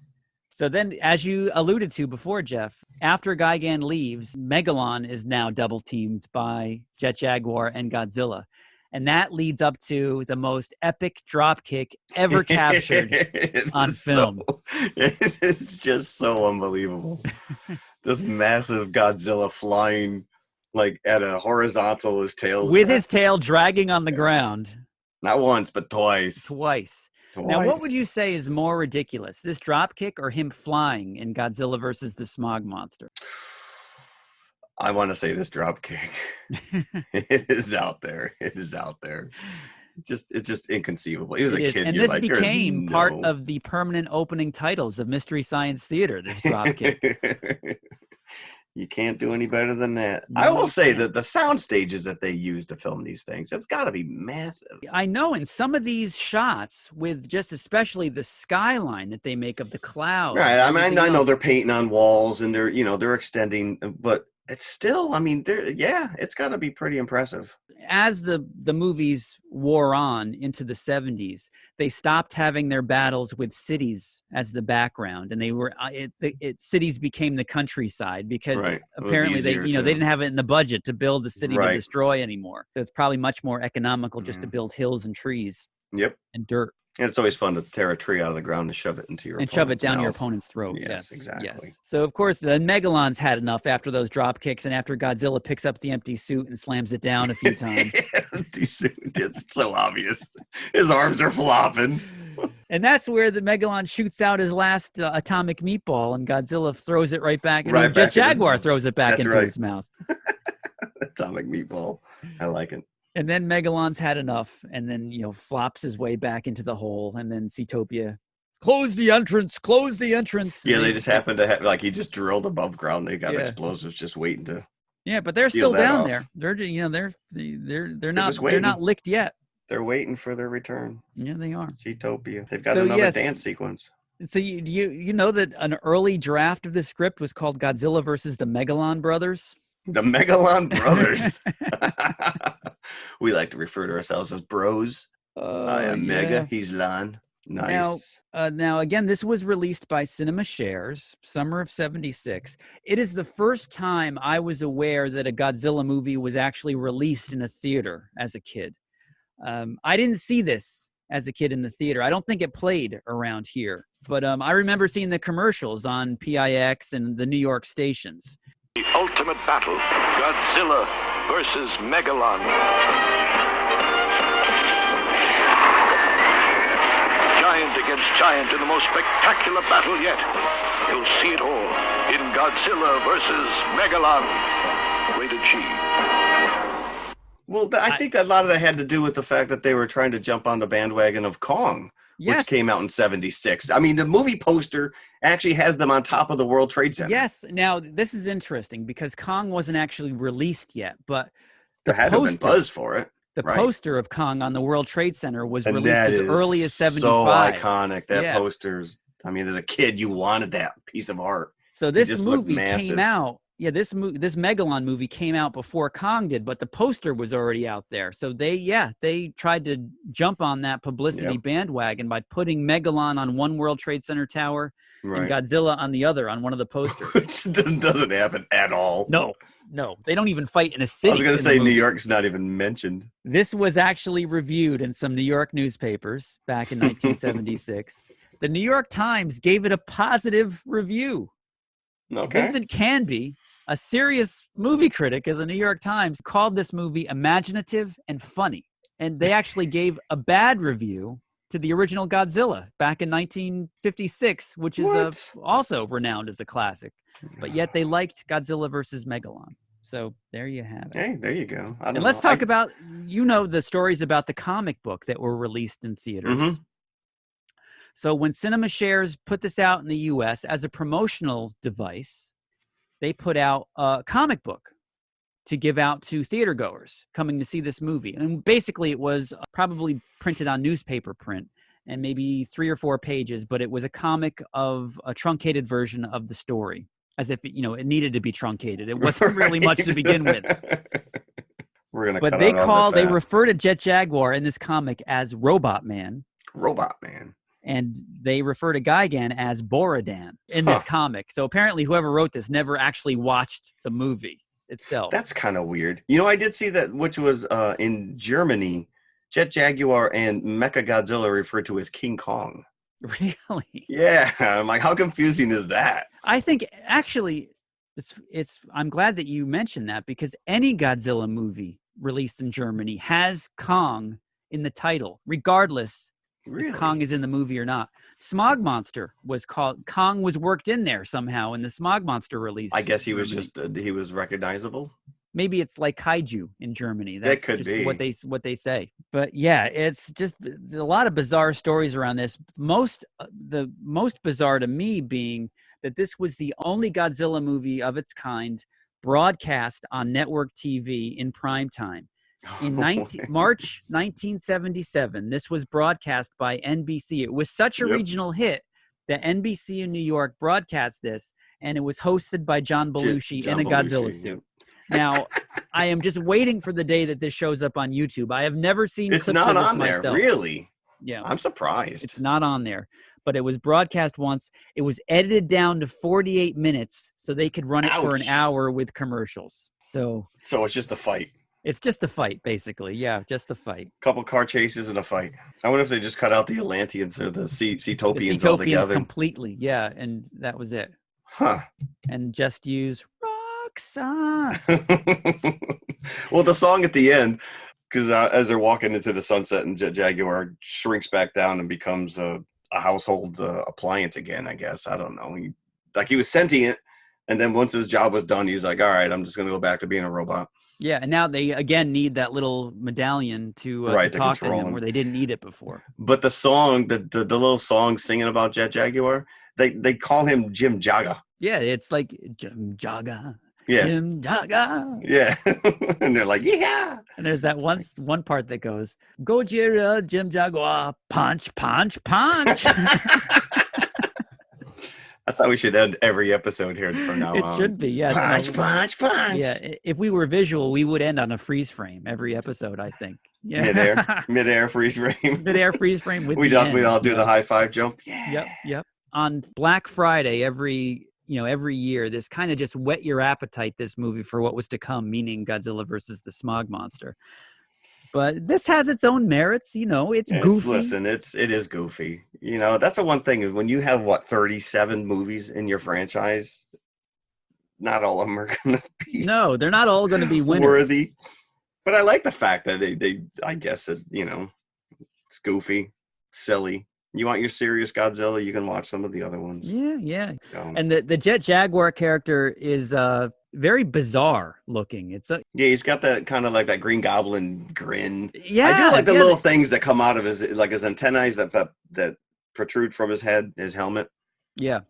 So then, as you alluded to before, Jeff, after Gigan leaves, Megalon is now double teamed by Jet Jaguar and Godzilla. And that leads up to the most epic drop kick ever captured on film. It's just so unbelievable. This massive Godzilla flying like at a horizontal, his tail's with his tail dragging on the ground. Not once, but twice. Twice. Now, what would you say is more ridiculous, this drop kick or him flying in Godzilla versus the Smog Monster? I want to say this drop kick. It is out there. It is out there. It's just inconceivable. He was a kid. And this became part of the permanent opening titles of Mystery Science Theater, this drop kick. You can't do any better than that. No, I will say that the sound stages that they use to film these things have got to be massive. I know in some of these shots, with just especially the skyline that they make of the clouds. Right. I mean, I know they're painting on walls and they're extending, but it's still, I mean, it's got to be pretty impressive. As the movies wore on into the 70s, they stopped having their battles with cities as the background, and they were cities became the countryside, because apparently they didn't have it in the budget to build the city to destroy anymore. So it's probably much more economical just to build hills and trees. Yep. And dirt. And it's always fun to tear a tree out of the ground and shove it into your opponent's shove it down mouth. your opponent's throat. Yes, exactly. Yes. So of course the Megalon's had enough after those drop kicks, and after Godzilla picks up the empty suit and slams it down a few times. Empty suit. It's so obvious. His arms are flopping. And that's where the Megalon shoots out his last atomic meatball, and Godzilla throws it right back. And Jet Jaguar throws it back into his mouth. Atomic meatball. I like it. And then Megalon's had enough, and then, flops his way back into the hole, and then Seatopia, close the entrance. Yeah, they just happen to have, like, he just drilled above ground. They got explosives just waiting to. Yeah, but they're still down there. They're not licked yet. They're waiting for their return. Yeah, they are. Seatopia. They've got another dance sequence. So you know that an early draft of the script was called Godzilla versus the Megalon brothers? The Megalon brothers. We like to refer to ourselves as bros. I am Mega. He's Lon. Nice. Now, again, this was released by Cinema Shares, summer of '76. It is the first time I was aware that a Godzilla movie was actually released in a theater as a kid. I didn't see this as a kid in the theater. I don't think it played around here. But I remember seeing the commercials on PIX and the New York stations. The ultimate battle, Godzilla versus Megalon. Giant against giant in the most spectacular battle yet. You'll see it all in Godzilla versus Megalon. Rated G. Well, I think a lot of that had to do with the fact that they were trying to jump on the bandwagon of Kong, which came out in '76. I mean, the movie poster actually has them on top of the World Trade Center. Yes. Now, this is interesting because Kong wasn't actually released yet, but there had to have been buzz for it. The poster of Kong on the World Trade Center was and released as early as '75. So iconic. That poster's, I mean, as a kid, you wanted that piece of art. So this movie came out. Yeah, this Megalon movie came out before Kong did, but the poster was already out there. So they tried to jump on that publicity bandwagon by putting Megalon on one World Trade Center tower and Godzilla on the other on one of the posters. Which doesn't happen at all. No, they don't even fight in a city. I was going to say New York's not even mentioned. This was actually reviewed in some New York newspapers back in 1976. The New York Times gave it a positive review. Okay. Vincent Canby, a serious movie critic of the New York Times, called this movie imaginative and funny. And they actually gave a bad review to the original Godzilla back in 1956, which is also renowned as a classic. But yet they liked Godzilla versus Megalon. So there you have it. Hey, there you go. And let's talk about, the stories about the comic book that were released in theaters. Mm-hmm. So when Cinema Shares put this out in the U.S. as a promotional device, they put out a comic book to give out to theater goers coming to see this movie. And basically it was probably printed on newspaper print and maybe 3 or 4 pages, but it was a comic of a truncated version of the story, as if, it needed to be truncated. It wasn't really much to begin with. They refer to Jet Jaguar in this comic as Robot Man. Robot Man. And they refer to Gigan as Borodan in this comic. So apparently whoever wrote this never actually watched the movie itself. That's kind of weird. I did see that, which was in Germany, Jet Jaguar and Mechagodzilla referred to as King Kong. Really? Yeah. I'm like, how confusing is that? I think actually I'm glad that you mentioned that, because any Godzilla movie released in Germany has Kong in the title, regardless if Kong is in the movie or not. Smog Monster was called Kong, was worked in there somehow in the Smog Monster release. I guess he was he was recognizable. Maybe it's like kaiju in Germany. That's that could just be what they say. But yeah, it's just a lot of bizarre stories around this. The most bizarre to me being that this was the only Godzilla movie of its kind broadcast on network TV in prime time. In March 1977, this was broadcast by NBC. It was such a regional hit that NBC in New York broadcast this, and it was hosted by John Belushi in a Godzilla suit. Now, I am just waiting for the day that this shows up on YouTube. I have never seen clips of this myself. It's not on there, really? Yeah. I'm surprised. It's not on there, but it was broadcast once. It was edited down to 48 minutes so they could run it for an hour with commercials. So it's just a fight. It's just a fight, basically. Yeah, just a fight. Couple car chases and a fight. I wonder if they just cut out the Atlanteans or the Seatopians altogether. Completely, yeah, and that was it. Huh. And just use Roxanne. Well, the song at the end, because as they're walking into the sunset and Jet Jaguar shrinks back down and becomes a household appliance again, I guess. I don't know. He was sentient, and then once his job was done, he's like, all right, I'm just going to go back to being a robot. Yeah, and now they, again, need that little medallion to talk to him where they didn't need it before. But the song, the little song singing about Jet Jaguar, they call him Jim Jaga. Yeah, it's like Jim Jaga. Yeah. Jim Jaga. Yeah. And they're like, yeah. And there's that one part that goes, Gojira, Jim Jaguar, punch, punch, punch. I thought we should end every episode here from now It on. should be, yes. Punch, punch, punch. Yeah, if we were visual, we would end on a freeze frame every episode, I think. Yeah. Midair freeze frame. Midair freeze frame with We'd all do the high five jump. Yeah. Yep. On Black Friday, every year, this kind of just whet your appetite, this movie, for what was to come, meaning Godzilla versus the Smog Monster. But this has its own merits, it's goofy. It is goofy. That's the one thing. When you have 37 movies in your franchise, not all of them are going to be. No, they're not all going to be winners. Worthy. But I like the fact that they I guess it, it's goofy, silly. You want your serious Godzilla, you can watch some of the other ones. Yeah. And the Jet Jaguar character is very bizarre looking. He's got that kind of like that Green Goblin grin. Yeah, I do like the little things that come out of his antennae that protrude from his head, his helmet. Yeah.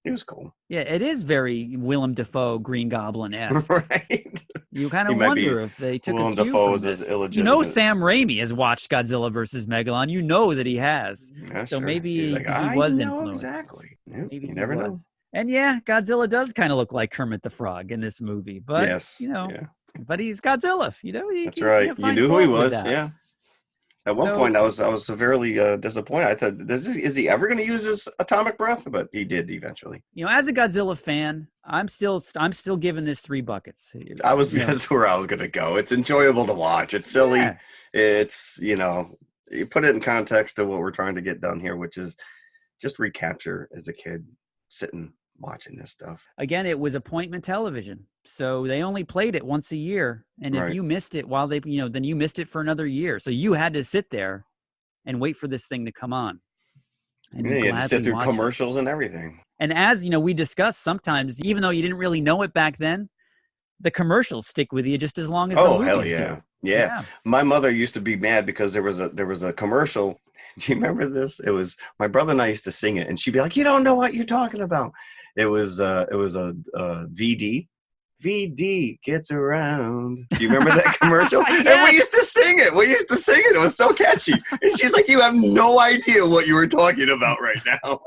It was cool. Yeah, it is very Willem Dafoe Green Goblin-esque. Right. You kind of wonder if they took Willem a cue Dafoe from this. is illegitimate. Sam Raimi has watched Godzilla versus Megalon. You know that he has. Yeah, so sure. maybe he was influenced. Exactly. Yeah, Maybe you never know. And Godzilla does kind of look like Kermit the Frog in this movie. But, but he's Godzilla. That's right. You knew who he was. Yeah. At one point, I was severely disappointed. I thought, is he ever going to use his atomic breath? But he did eventually. As a Godzilla fan, I'm still giving this 3 buckets. That's where I was going to go. It's enjoyable to watch. It's silly. Yeah. It's you put it in context of what we're trying to get done here, which is just recapture as a kid sitting watching this stuff. Again, it was appointment television, so they only played it once a year, and if you missed it while they then you missed it for another year, so you had to sit there and wait for this thing to come on, and you had to sit through commercials and everything. And as we discussed, sometimes even though you didn't really know it back then, the commercials stick with you just as long as the movies do. Yeah. My mother used to be mad because there was a commercial. Do you remember this? It was my brother and I used to sing it, and she'd be like, "You don't know what you're talking about." It was a VD. VD gets around. Do you remember that commercial? Yes. And we used to sing it. It was so catchy. And she's like, "You have no idea what you were talking about right now."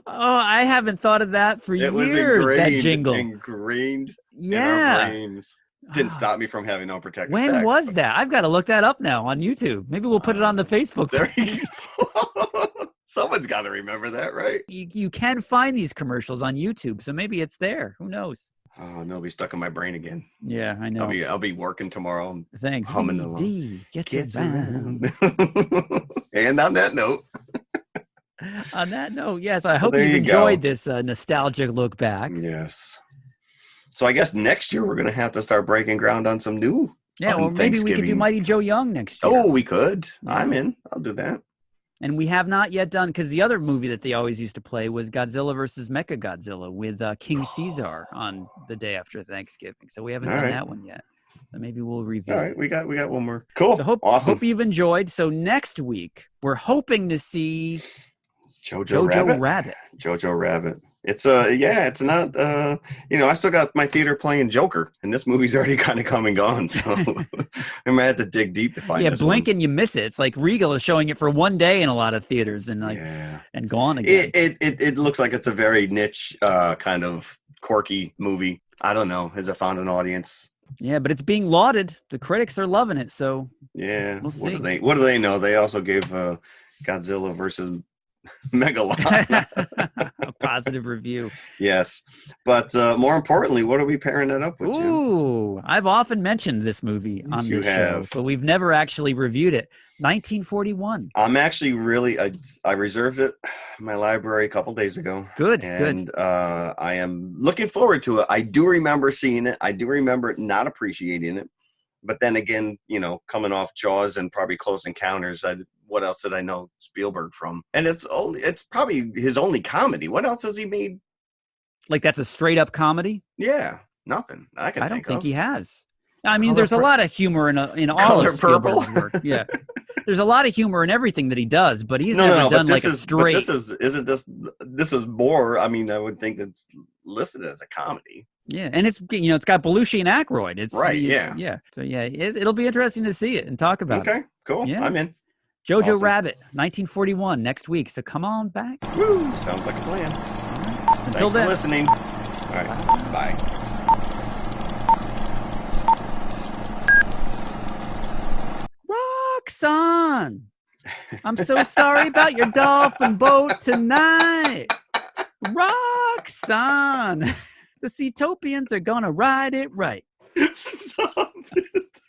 I haven't thought of that for years. That jingle ingrained in our brains. Didn't stop me from having unprotected sex. When was that? I've got to look that up now on YouTube. Maybe we'll put it on the Facebook page. Someone's got to remember that, right? You can find these commercials on YouTube, so maybe it's there. Who knows? Oh, no, it'll be stuck in my brain again. Yeah, I know. I'll be working tomorrow. And thanks. Humming along. Gets around. And on that note. Yes, I hope you've enjoyed this nostalgic look back. Yes. So I guess next year we're going to have to start breaking ground on some new. Yeah, or maybe we could do Mighty Joe Young next year. Oh, we could. Yeah. I'm in. I'll do that. And we have not yet done, because the other movie that they always used to play was Godzilla versus Mechagodzilla with King Caesar on the day after Thanksgiving. So we haven't done that one yet. So maybe we'll revisit. All right, we got one more. Cool. So awesome. Hope you've enjoyed. So next week we're hoping to see Jojo Rabbit. Jojo Rabbit. It's it's not I still got my theater playing Joker, and this movie's already kind of come and gone, so I might have to dig deep to find blink and you miss it. It's like Regal is showing it for one day in a lot of theaters and and gone again. It looks like it's a very niche kind of quirky movie. I don't know, has it found an audience? Yeah, but it's being lauded. The critics are loving it, so we'll see. What do they know? They also gave Godzilla versus Megalon a positive review. Yes, but more importantly, what are we pairing that up with? Ooh, I've often mentioned this movie on this show, but we've never actually reviewed it. 1941. I'm actually I reserved it in my library a couple days ago. Good. I am looking forward to it. I do remember seeing it. I do remember not appreciating it. But then again, coming off Jaws and probably Close Encounters, what else did I know Spielberg from? And it's probably his only comedy. What else has he made? Like that's a straight up comedy? Yeah, nothing. I don't think he has. I mean, there's a lot of humor in all of Spielberg's work. Yeah, there's a lot of humor in everything that he does, but he's never done like a straight. This is more. I mean, I would think it's listed as a comedy. Yeah, and it's got Belushi and Aykroyd. It's right. Yeah. So it'll be interesting to see it and talk about it. Okay, cool. Yeah. I'm in. Jojo Awesome. Rabbit, 1941, next week. So come on back. Woo! Sounds like a plan. Until Thanks then. for listening. All right. Bye. Roxanne, I'm so sorry about your dolphin boat tonight. Roxanne, the Seatopians are gonna ride it right. Stop it.